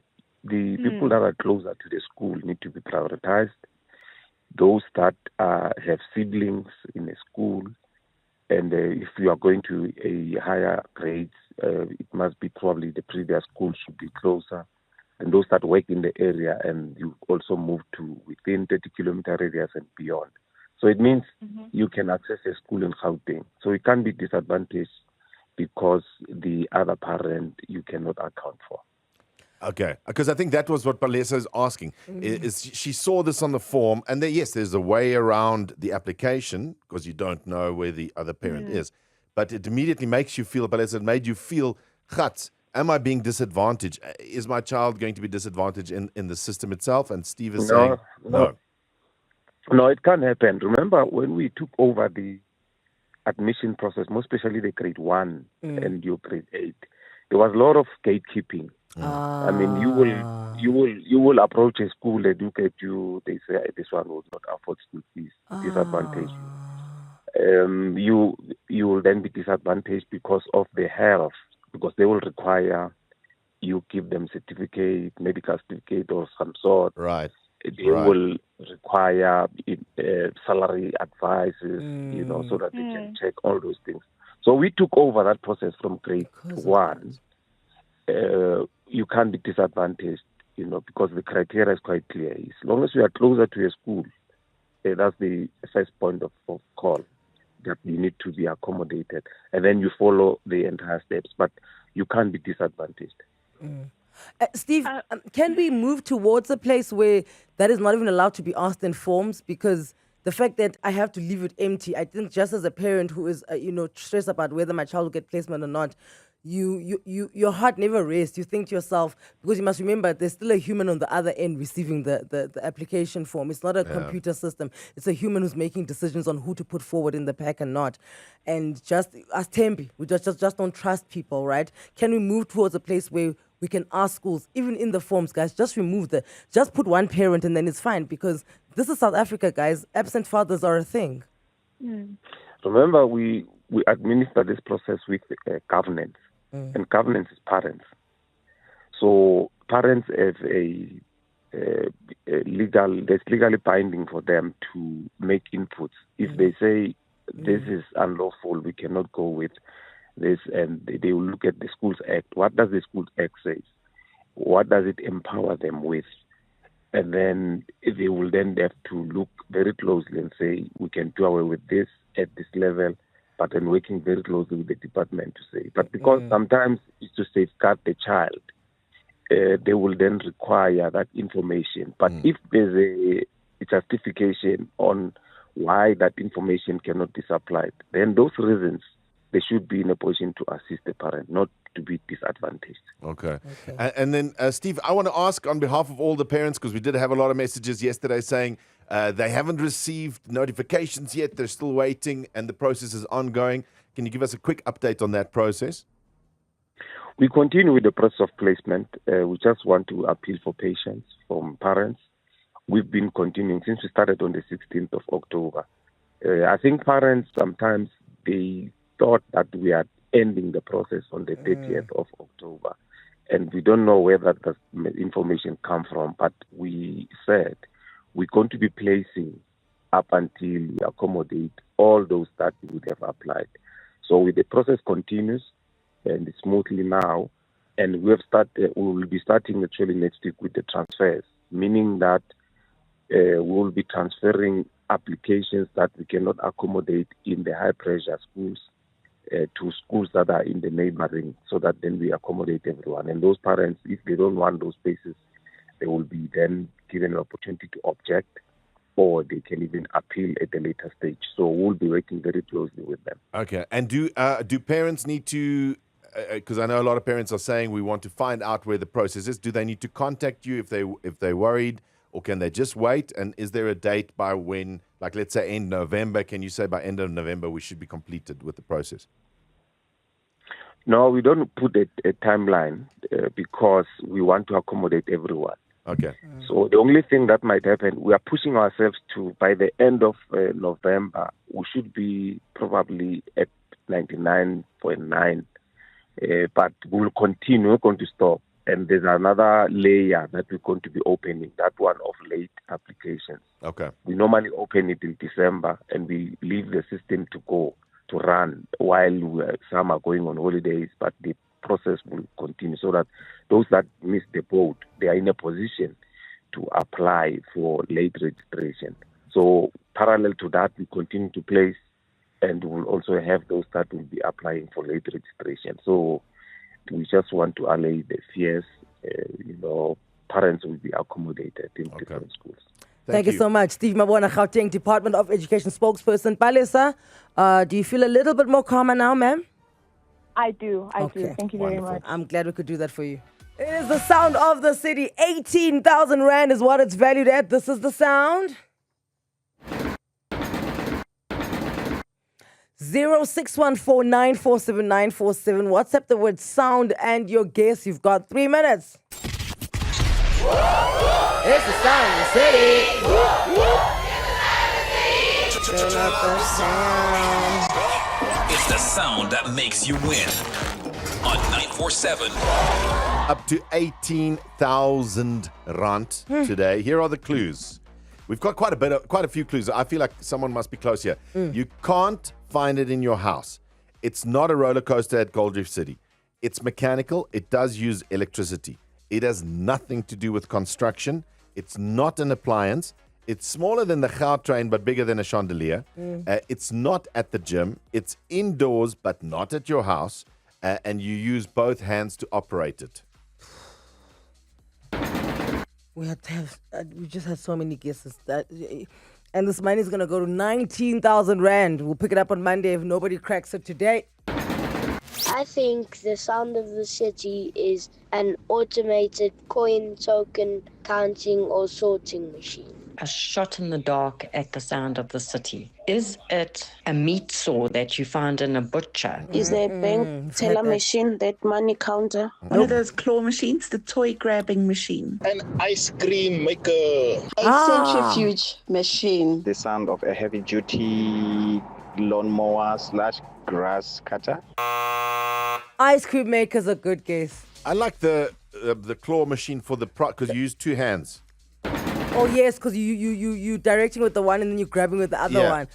The people that are closer to the school need to be prioritized. Those that have siblings in a school, and if you are going to a higher grades, it must be probably the previous school should be closer. And those that work in the area, and you also move to within 30-kilometer radius and beyond. So it means you can access a school in Gauteng. So it can't be disadvantaged because the other parent you cannot account for. Okay, because I think that was what Palesa is asking. Is she saw this on the form, and there's a way around the application because you don't know where the other parent is. But it immediately makes you feel, Palesa, it made you feel, Gats, am I being disadvantaged? Is my child going to be disadvantaged in the system itself? And Steve is saying, no. No, it can't happen. Remember, when we took over the admission process, most especially the grade 1 and your grade 8, there was a lot of gatekeeping. I mean, you will approach a school, they look at you, they say this one will not afford school fees, disadvantage you. You will then be disadvantaged because of the health, because they will require you give them certificate, medical certificate or some sort. Right. They will require salary advices, so that they can check all those things. So we took over that process from grade 1. You can't be disadvantaged, because the criteria is quite clear. As long as you are closer to a school, that's the first point of call, that you need to be accommodated. And then you follow the entire steps, but you can't be disadvantaged. Steve, can we move towards a place where that is not even allowed to be asked in forms? Because the fact that I have to leave it empty, I think just as a parent who is, stressed about whether my child will get placement or not, your heart never rests. You think to yourself, because you must remember there's still a human on the other end receiving the application form. It's not a computer system. It's a human who's making decisions on who to put forward in the pack and not. And just as Thembi, we just don't trust people, right? Can we move towards a place where we can ask schools, even in the forms, guys, just put one parent and then it's fine, because this is South Africa, guys. Absent fathers are a thing. Remember, we administer this process with governance. And governance is parents. So parents have that's legally binding for them to make inputs. If they say this is unlawful, we cannot go with this, and they will look at the Schools Act. What does the Schools Act say? What does it empower them with? And then they will then have to look very closely and say, we can do away with this at this level, but then working very closely with the department to say. But because sometimes it's to safeguard the child, they will then require that information. But if there's a justification on why that information cannot be supplied, then those reasons, they should be in a position to assist the parent, not to be disadvantaged. Okay. And then, Steve, I want to ask on behalf of all the parents, because we did have a lot of messages yesterday saying they haven't received notifications yet, they're still waiting, and the process is ongoing. Can you give us a quick update on that process? We continue with the process of placement. We just want to appeal for patience from parents. We've been continuing since we started on the 16th of October. I think parents sometimes, they thought that we are ending the process on the 30th of October. And we don't know where that information come from, but we said we're going to be placing up until we accommodate all those that would have applied. So the process continues and smoothly now, and we will be starting actually next week with the transfers, meaning that we will be transferring applications that we cannot accommodate in the high pressure schools to schools that are in the neighboring, so that then we accommodate everyone. And those parents, if they don't want those spaces, they will be then given an opportunity to object, or they can even appeal at a later stage. So we'll be working very closely with them. Okay. And do parents need to, because I know a lot of parents are saying we want to find out where the process is, do they need to contact you if they're worried, or can they just wait? And is there a date by when, like let's say end November, can you say by end of November we should be completed with the process? No, we don't put a timeline because we want to accommodate everyone. Okay. So the only thing that might happen, we are pushing ourselves to, by the end of November, we should be probably at 99.9. But we'll continue, we're going to stop. And there's another layer that we're going to be opening, that one of late applications. Okay. We normally open it in December, and we leave the system to run while some are going on holidays, but the process will continue so that those that miss the boat, they are in a position to apply for late registration. So parallel to that, we continue to place, and we'll also have those that will be applying for late registration. So we just want to allay the fears. Parents will be accommodated in different schools. Thank you so much. Steve Mabona, Gauteng Department of Education spokesperson. Palesa, do you feel a little bit more calmer now, ma'am? I do. Thank you very much. I'm glad we could do that for you. It is the sound of the city. 18,000 Rand is what it's valued at. This is the sound. 0614947947. WhatsApp the word sound and your guess. You've got 3 minutes. It's the sound of the city. Turn up the sound. It's the sound that makes you win. On 947. Up to 18,000 Rand today. Here are the clues. We've got quite a few clues. I feel like someone must be close here. You can't find it in your house. It's not a roller coaster at Gold Reef City. It's mechanical. It does use electricity. It has nothing to do with construction. It's not an appliance. It's smaller than the Gautrain, but bigger than a chandelier. It's not at the gym. It's indoors, but not at your house. And you use both hands to operate it. We just had so many guesses. And this money is going to go to 19,000 Rand. We'll pick it up on Monday if nobody cracks it today. I think the sound of the city is an automated coin token counting or sorting machine. A shot in the dark at the sound of the city. Is it a meat saw that you found in a butcher? Is there a bank teller machine, that money counter? One of those claw machines, the toy grabbing machine. An ice cream maker. A centrifuge machine. The sound of a heavy duty lawnmower / grass cutter. Ice cream maker's a good guess. I like the claw machine for the because you use 2 hands. Oh yes, because you directing with the one and then you're grabbing with the other one.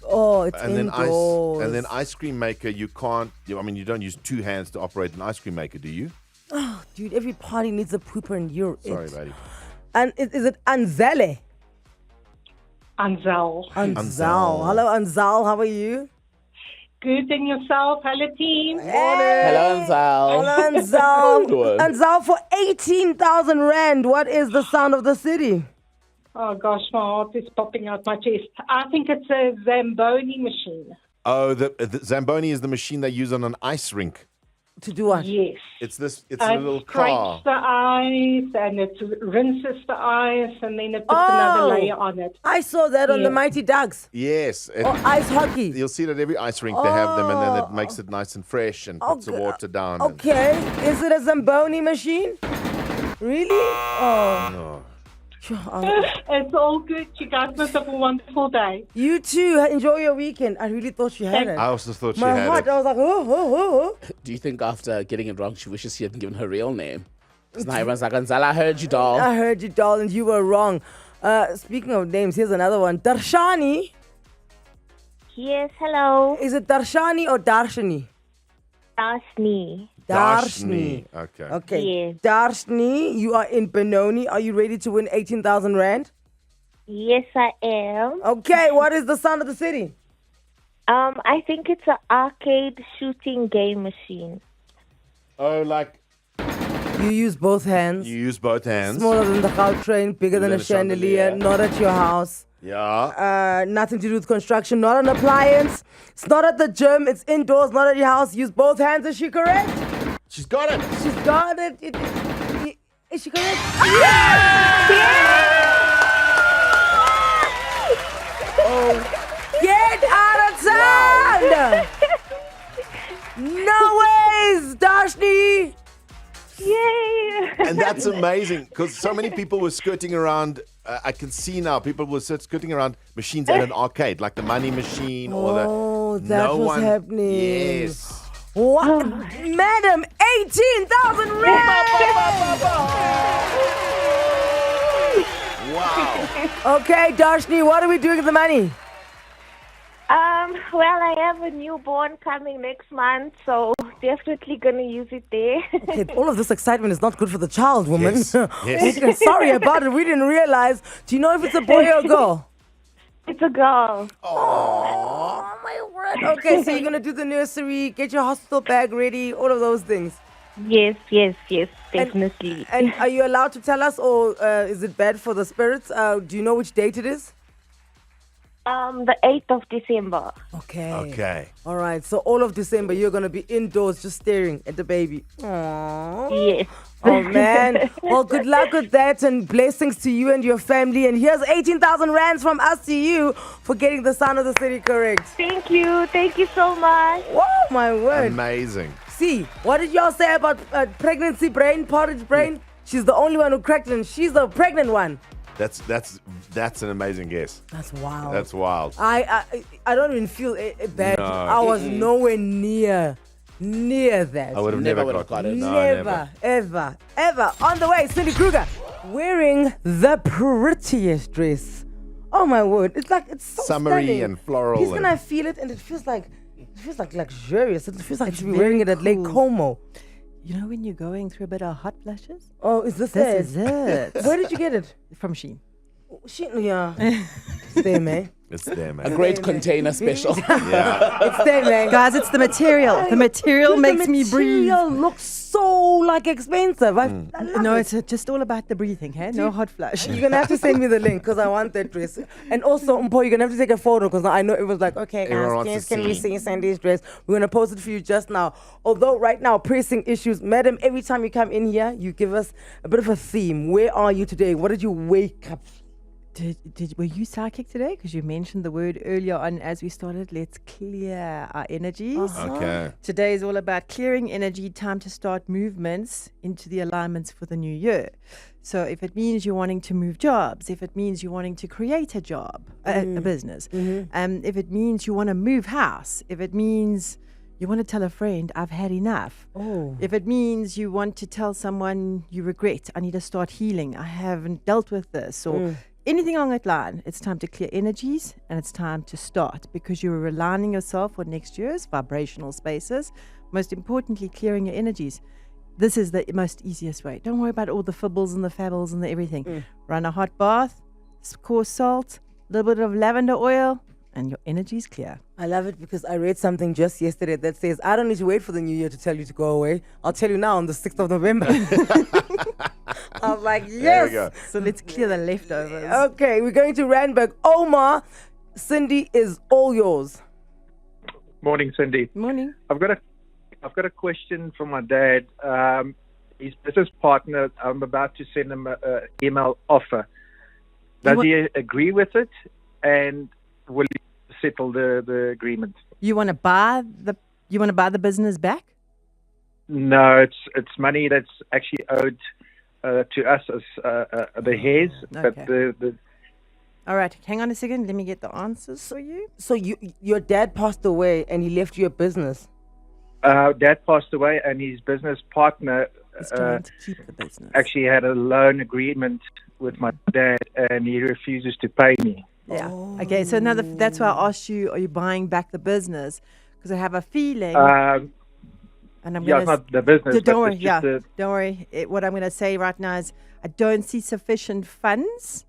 Oh, it's indoors. And then ice cream maker, you can't. You don't use 2 hands to operate an ice cream maker, do you? Oh, dude, every party needs a pooper, and you're Sorry, buddy. And is it Anzale? Anzal. Hello, Anzal. How are you? Good and yourself, hello team. Hello, Anzal. Hello, Anzal. Anzal, for 18,000 rand, what is the sound of the city? Oh gosh, my heart is popping out my chest. I think it's a Zamboni machine. Oh, the Zamboni is the machine they use on an ice rink. To do what? Yes. It's a little It car. scrapes the ice and it rinses the ice and then it puts another layer on it. I saw that on the Mighty Ducks. Yes. Ice hockey. You'll see it at every ice rink. They have them, and then it makes it nice and fresh and puts the water down. Okay. Is it a Zamboni machine? Really? Oh. No. It's all good. You guys must have a wonderful day. You too. Enjoy your weekend. I really thought she had it. I also thought she My had heart, it. I was like, oh. Do you think after getting it wrong, she wishes she hadn't given her real name? Because now everyone's like, Anzala, I heard you, doll. I heard you, doll, and you were wrong. Speaking of names, here's another one. Darshani. Yes, hello. Is it Darshani or Darshani? Darshni. Darshni. Okay. Okay. Yes. Darshni, you are in Benoni. Are you ready to win 18,000 rand? Yes, I am. Okay, what is the sound of the city? I think it's an arcade shooting game machine. Oh, like you use both hands. You use both hands. Smaller than the Gautrain, bigger than a chandelier, not at your house. Yeah. Nothing to do with construction, not an appliance. It's not at the gym, it's indoors, not at your house. Use both hands, is she correct? She's got it. She's got it. Is she correct? Get out of town! No ways, Darshni! Yay! And that's amazing because so many people were skirting around. I can see now people were skirting around machines at an arcade, like the money machine or the. Oh, that was happening. Yes. What? Madam, 18,000 rand! Wow. Okay, Darshni, what are we doing with the money? Well, I have a newborn coming next month, so definitely gonna use it there. Okay, all of this excitement is not good for the child, woman. Yes. Yes. Sorry about it. We didn't realize. Do you know if it's a boy or a girl? It's a girl. Oh, my word. Okay, so you're going to do the nursery, get your hospital bag ready, all of those things. Yes, definitely. And are you allowed to tell us, or is it bad for the spirits? Do you know which date it is? The 8th of December. Okay. All right. So all of December, you're going to be indoors just staring at the baby. Aww. Yes. Oh, man. Well, good luck with that and blessings to you and your family. And here's 18,000 rands from us to you for getting the sound of the city correct. Thank you. Thank you so much. Whoa, my word. Amazing. See, what did y'all say about pregnancy brain, porridge brain? She's the only one who cracked it and she's the pregnant one. That's an amazing guess. That's wild. That's wild. I don't even feel bad. No. I was nowhere near that. I would have never got it. No, Never, ever. On the way, Cindy Kruger wearing the prettiest dress. Oh my word! It's so summery stunning. and floral. He's gonna feel it, and it feels like luxurious. It feels like you should be wearing it at Lake Como. You know when you're going through a bit of hot flashes? Oh, is this is it. Where did you get it? From Shein. Shein, yeah. It's there, man. It's there, man. A great container special. Yeah. It's there, man. Guys, it's the material. The material makes me breathe. The material looks so expensive. I love No, it. it's just all about the breathing, hey? No hot flash. You're gonna have to send me the link because I want that dress. And also, Mpo, you're gonna have to take a photo because I know it was like, okay, Everyone guys, wants to can we see. see Sandy's dress? We're gonna post it for you just now. Although right now, pressing issues, madam, every time you come in here, you give us a bit of a theme. Where are you today? What did you wake up? Were you psychic today? Because you mentioned the word earlier on as we started. Let's clear our energies. Okay. Today is all about clearing energy, time to start movements into the alignments for the new year. So if it means you're wanting to move jobs, if it means you're wanting to create a job, a business, if it means you want to move house, if it means you want to tell a friend, I've had enough. Oh. If it means you want to tell someone you regret, I need to start healing, I haven't dealt with this, or anything along that line, it's time to clear energies and it's time to start because you're realigning yourself for next year's vibrational spaces. Most importantly, clearing your energies. This is the most easiest way. Don't worry about all the fibbles and the fabbles and the everything. Run a hot bath, coarse salt, a little bit of lavender oil, and your energy is clear. I love it because I read something just yesterday that says, I don't need to wait for the new year to tell you to go away. I'll tell you now on the 6th of November. I was like, There we go. yes. So let's clear the leftovers. Okay, we're going to Randburg. Omar, Cindy is all yours. Morning, Cindy. Morning. I've got a question from my dad. His business partner, I'm about to send him an email offer. Does he agree with it? And will he settle the agreement? You want to buy the business back? No, it's money that's actually owed to us as the heirs. But the All right, hang on a second. Let me get the answers for you. So your dad passed away and he left you a business. dad passed away, and his business partner trying to keep the business. actually had a loan agreement with my dad, and he refuses to pay me. Yeah. Okay. So now that's why I asked you: are you buying back the business? Because I have a feeling. And I'm yeah, it's not the business. Don't worry. it's just Don't worry. What I'm going to say right now is I don't see sufficient funds,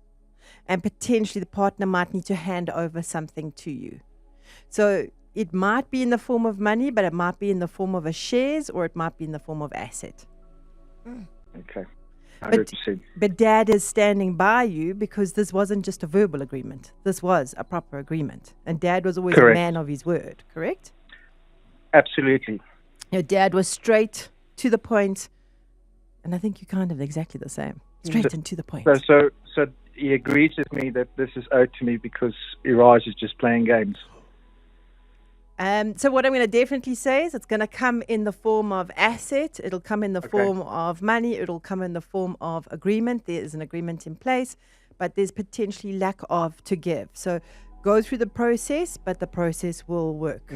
and potentially the partner might need to hand over something to you. So it might be in the form of money, but it might be in the form of a shares, or it might be in the form of asset. Okay. 100%. But Dad is standing by you because this wasn't just a verbal agreement. This was a proper agreement. And Dad was always Correct. a man of his word, correct? Absolutely. Your dad was straight to the point, and I think you're kind of exactly the same. Straight and to the point. So he agrees with me that this is owed to me because Iraj is just playing games. So what I'm going to definitely say is it's going to come in the form of asset. It'll come in the form of money. It'll come in the form of agreement. There is an agreement in place, but there's potentially lack of to give. So go through the process, but the process will work.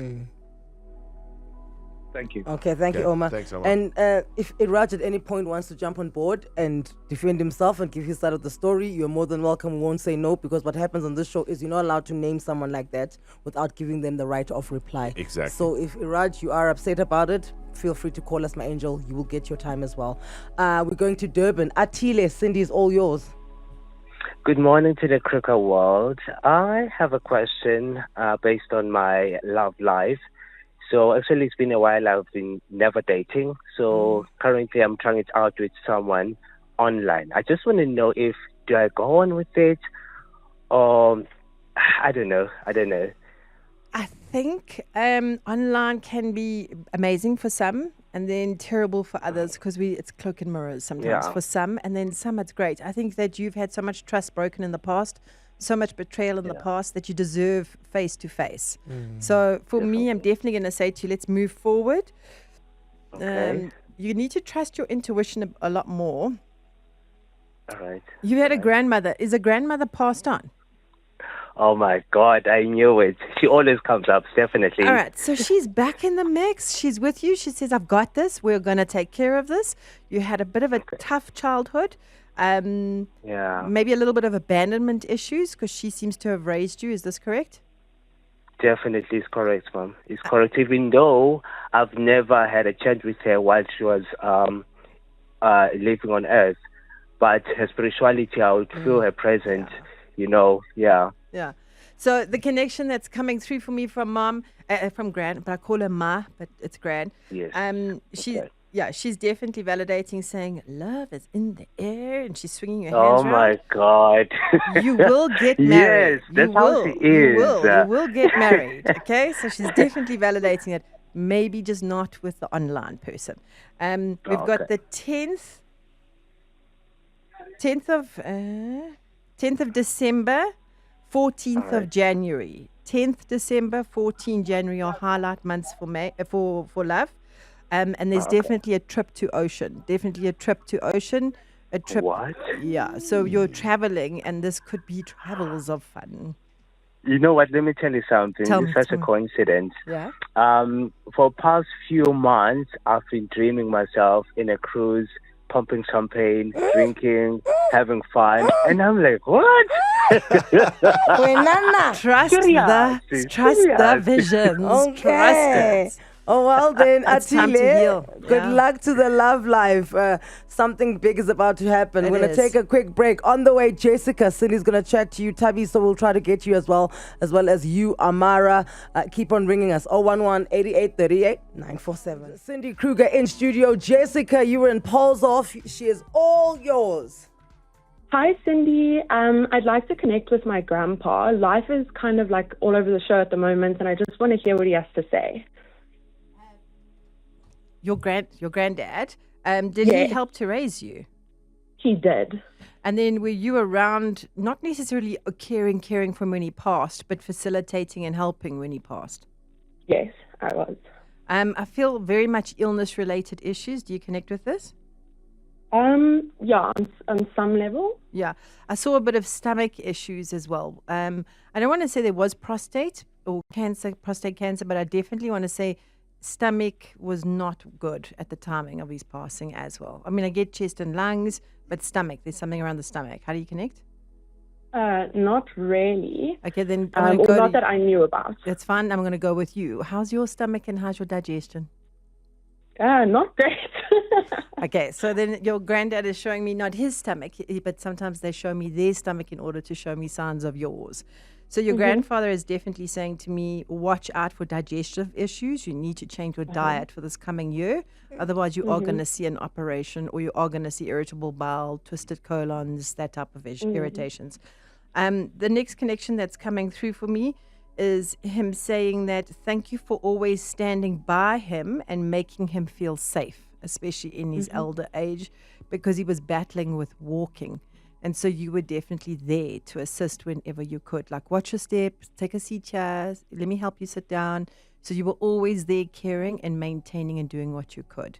Thank you. Okay, thank you, Omar. Thanks, Omar. And if Iraj at any point wants to jump on board and defend himself and give his side of the story, you're more than welcome. We won't say no, because what happens on this show is you're not allowed to name someone like that without giving them the right of reply. Exactly. So if Iraj, you are upset about it, feel free to call us, my angel. You will get your time as well. We're going to Durban. Atile, Cindy is all yours. Good morning to the Kruger world. I have a question based on my love life. So actually, it's been a while I've been never dating. So currently, I'm trying it out with someone online. I just want to know if do I go on with it, or I don't know. I think online can be amazing for some, and then terrible for others, because it's cloak and mirrors sometimes for some, and then some it's great. I think that you've had so much trust broken in the past, so much betrayal in the past, that you deserve face to face. So for me, I'm definitely going to say to you, let's move forward. Okay. You need to trust your intuition a lot more. All right. You had a grandmother. Is a grandmother passed on? Oh my God, I knew it. She always comes up, definitely. All right, so she's back in the mix. She's with you. She says, I've got this. We're going to take care of this. You had a bit of a tough childhood. Maybe a little bit of abandonment issues, because she seems to have raised you. Is this correct? Definitely is correct, Mom. It's correct, even though I've never had a chat with her while she was living on earth. But her spirituality, I would feel her presence, Yeah. So the connection that's coming through for me from Mom, from Gran, but I call her Ma, but it's Gran. Yes. She's definitely validating, saying love is in the air, and she's swinging her Oh hands around. my God. You will get married. Yes, that's how she is. You will get married. Okay, so she's definitely validating it. Maybe just not with the online person. We've got the 10th of December, 14th of January. 10th December, 14th January are highlight months for love. And there's definitely a trip to ocean. What? Yeah, so you're traveling, and this could be travels of fun. You know what? Let me tell you something. It's such a coincidence. Yeah. For past few months, I've been dreaming myself in a cruise, pumping champagne, drinking, having fun, and I'm like, what? Trust the visions. Okay. Trust it. Oh, well then, It's time to Atile, heal. good Yeah. luck to the love life. Something big is about to happen. It We're going to is. take a quick break. On the way, Jessica, Cindy's going to chat to you. Tabi, so we'll try to get you as well as you, Amara. Keep on ringing us. 011-8838-947. Cindy Kruger in studio. Jessica, you were in Polls Off. She is all yours. Hi, Cindy. I'd like to connect with my grandpa. Life is kind of like all over the show at the moment, and I just want to hear what he has to say. Your granddad, did Yeah. he help to raise you? He did. And then were you around, not necessarily caring from when he passed, but facilitating and helping when he passed? Yes, I was. I feel very much illness-related issues. Do you connect with this? Yeah, on some level. Yeah, I saw a bit of stomach issues as well. I don't want to say there was prostate cancer, but I definitely want to say stomach was not good at the timing of his passing as well. I mean, I get chest and lungs, but stomach, there's something around the stomach. How do you connect? Not really. Okay, then Or not that I knew about. That's fine. I'm going to go with you. How's your stomach and how's your digestion? Not great. Okay, so then your granddad is showing me not his stomach, but sometimes they show me their stomach in order to show me signs of yours. So your grandfather is definitely saying to me, watch out for digestive issues. You need to change your diet for this coming year. Otherwise, you are going to see an operation, or you are going to see irritable bowel, twisted colons, that type of irritations. The next connection that's coming through for me is him saying that thank you for always standing by him and making him feel safe, especially in his elder age, because he was battling with walking. And so you were definitely there to assist whenever you could. Like, watch your steps, take a seat chair, let me help you sit down. So you were always there caring and maintaining and doing what you could.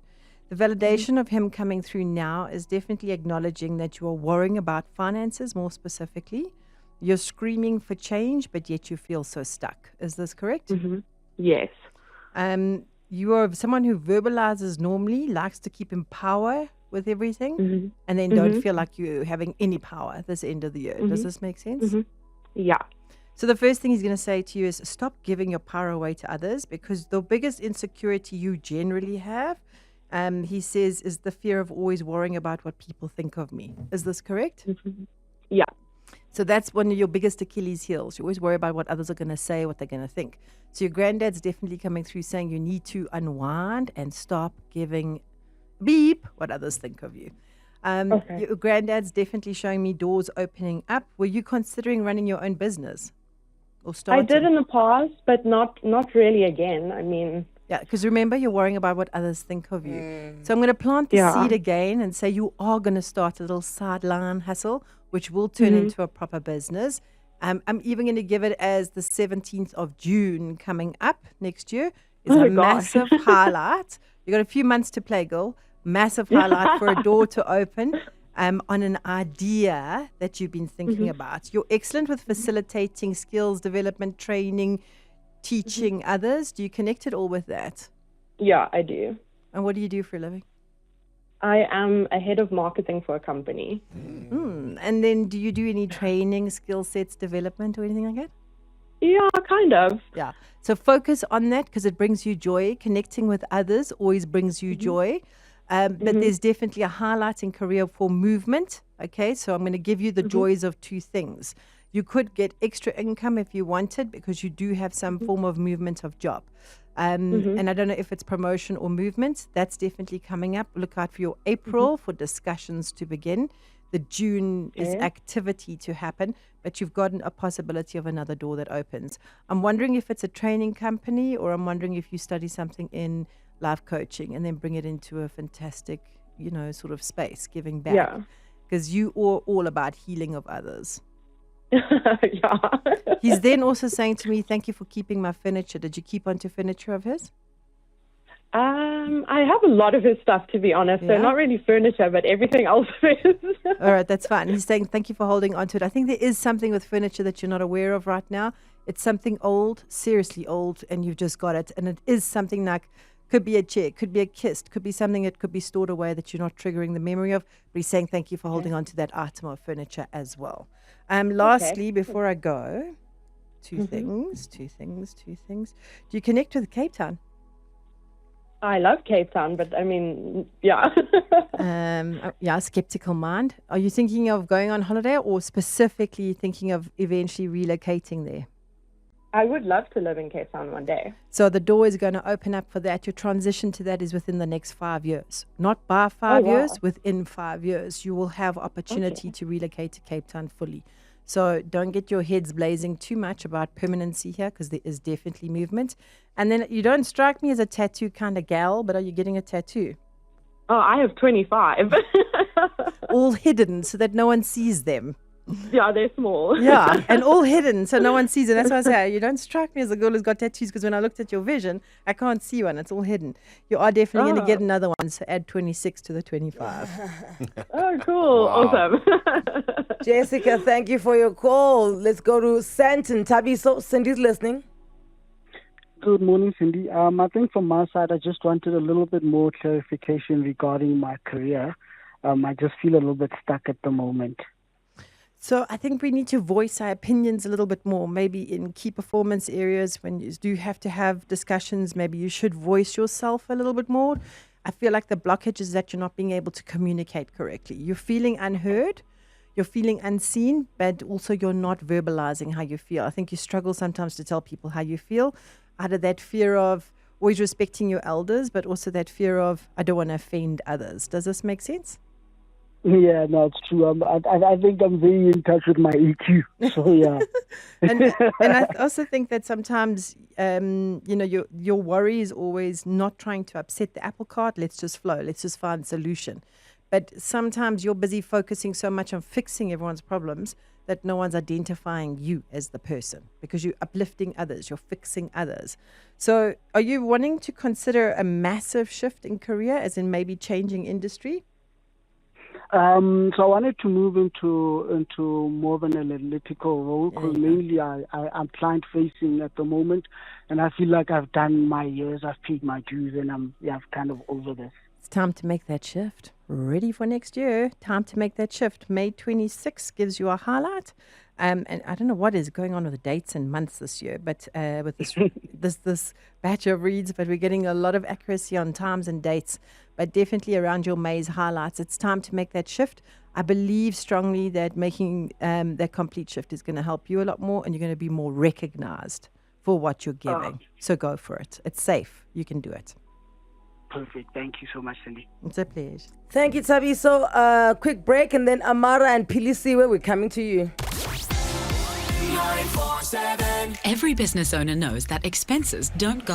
The validation of him coming through now is definitely acknowledging that you are worrying about finances more specifically. You're screaming for change, but yet you feel so stuck. Is this correct? Yes. You are someone who verbalizes normally, likes to keep in power with everything, and then don't feel like you're having any power at this end of the year. Does this make sense? Yeah. So the first thing he's going to say to you is stop giving your power away to others, because the biggest insecurity you generally have, he says, is the fear of always worrying about what people think of me. Is this correct? Yeah. So that's one of your biggest Achilles heels. You always worry about what others are going to say, what they're going to think. So your granddad's definitely coming through saying you need to unwind and stop giving beep what others think of you. Your granddad's definitely showing me doors opening up. Were you considering running your own business or starting? I did in the past, but not really again. I mean, yeah, because remember, you're worrying about what others think of you. So I'm going to plant the seed again and say you are going to start a little sideline hustle, which will turn into a proper business. I'm even going to give it as the 17th of June coming up next year is a massive highlight. You got a few months to play, girl. Massive highlight for a door to open on an idea that you've been thinking about. You're excellent with facilitating skills development, training, teaching others. Do you connect it all with that? Yeah, I do. And what do you do for a living? I am a head of marketing for a company. And then do you do any training, skill sets, development, or anything like that? Yeah, kind of. Yeah. So focus on that because it brings you joy. Connecting with others always brings you joy. But there's definitely a highlight in career for movement. Okay, so I'm going to give you the joys of two things. You could get extra income if you wanted because you do have some form of movement of job. And I don't know if it's promotion or movement. That's definitely coming up. Look out for your April for discussions to begin. The June is activity to happen, but you've gotten a possibility of another door that opens. I'm wondering if it's a training company or I'm wondering if you study something in life coaching and then bring it into a fantastic, sort of space, giving back. Yeah. Because you are all about healing of others. Yeah. He's then also saying to me, thank you for keeping my furniture. Did you keep onto furniture of his? I have a lot of his stuff, to be honest. So not really furniture, but everything else is. All right, that's fine. He's saying thank you for holding on to it. I think there is something with furniture that you're not aware of right now. It's something old, seriously old, and you've just got it. And it is something like, could be a chair, could be a kist, could be something that could be stored away that you're not triggering the memory of. But he's saying thank you for holding on to that item of furniture as well. Lastly, before I go, two things. Do you connect with Cape Town? I love Cape Town, but I mean, yeah. Skeptical mind. Are you thinking of going on holiday or specifically thinking of eventually relocating there? I would love to live in Cape Town one day. So the door is going to open up for that. Your transition to that is within the next 5 years. Not by 5 years, within 5 years. You will have opportunity to relocate to Cape Town fully. So don't get your heads blazing too much about permanency here, because there is definitely movement. And then you don't strike me as a tattoo kind of gal, but are you getting a tattoo? Oh, I have 25. All hidden so that no one sees them. Yeah, they're small. Yeah, and all hidden so no one sees it. That's why I say you don't strike me as a girl who's got tattoos, because when I looked at your vision, I can't see one. It's all hidden. You are definitely going to get another one, so add 26 to the 25. Oh, cool. Awesome. Jessica, thank you for your call. Let's go to Santon. Tabiso, Cindy's listening. Good morning, Cindy. I think from my side, I just wanted a little bit more clarification regarding my career. I just feel a little bit stuck at the moment. So I think we need to voice our opinions a little bit more, maybe in key performance areas. When you do have to have discussions, maybe you should voice yourself a little bit more. I feel like the blockage is that you're not being able to communicate correctly. You're feeling unheard, you're feeling unseen, but also you're not verbalizing how you feel. I think you struggle sometimes to tell people how you feel, out of that fear of always respecting your elders, but also that fear of, I don't want to offend others. Does this make sense? Yeah, no, it's true. I think I'm very in touch with my EQ. So yeah, and I also think that sometimes, your worry is always not trying to upset the apple cart. Let's just flow. Let's just find a solution. But sometimes you're busy focusing so much on fixing everyone's problems that no one's identifying you as the person, because you're uplifting others, you're fixing others. So, are you wanting to consider a massive shift in career, as in maybe changing industry? So I wanted to move into more of an analytical role, because mainly I'm client facing at the moment, and I feel like I've done my years, I've paid my dues, and I'm kind of over this. It's time to make that shift. Ready for next year. Time to make that shift. May 26 gives you a highlight. And I don't know what is going on with the dates and months this year, but with this batch of reads, but we're getting a lot of accuracy on times and dates, but definitely around your May's highlights. It's time to make that shift. I believe strongly that making that complete shift is going to help you a lot more, and you're going to be more recognized for what you're giving. So go for it. It's safe. You can do it. Perfect. Thank you so much, Cindy. It's a pleasure. Thank you, Tabi. So quick break, and then Amara and Pilisiwe, we're coming to you. 947. Every business owner knows that expenses don't go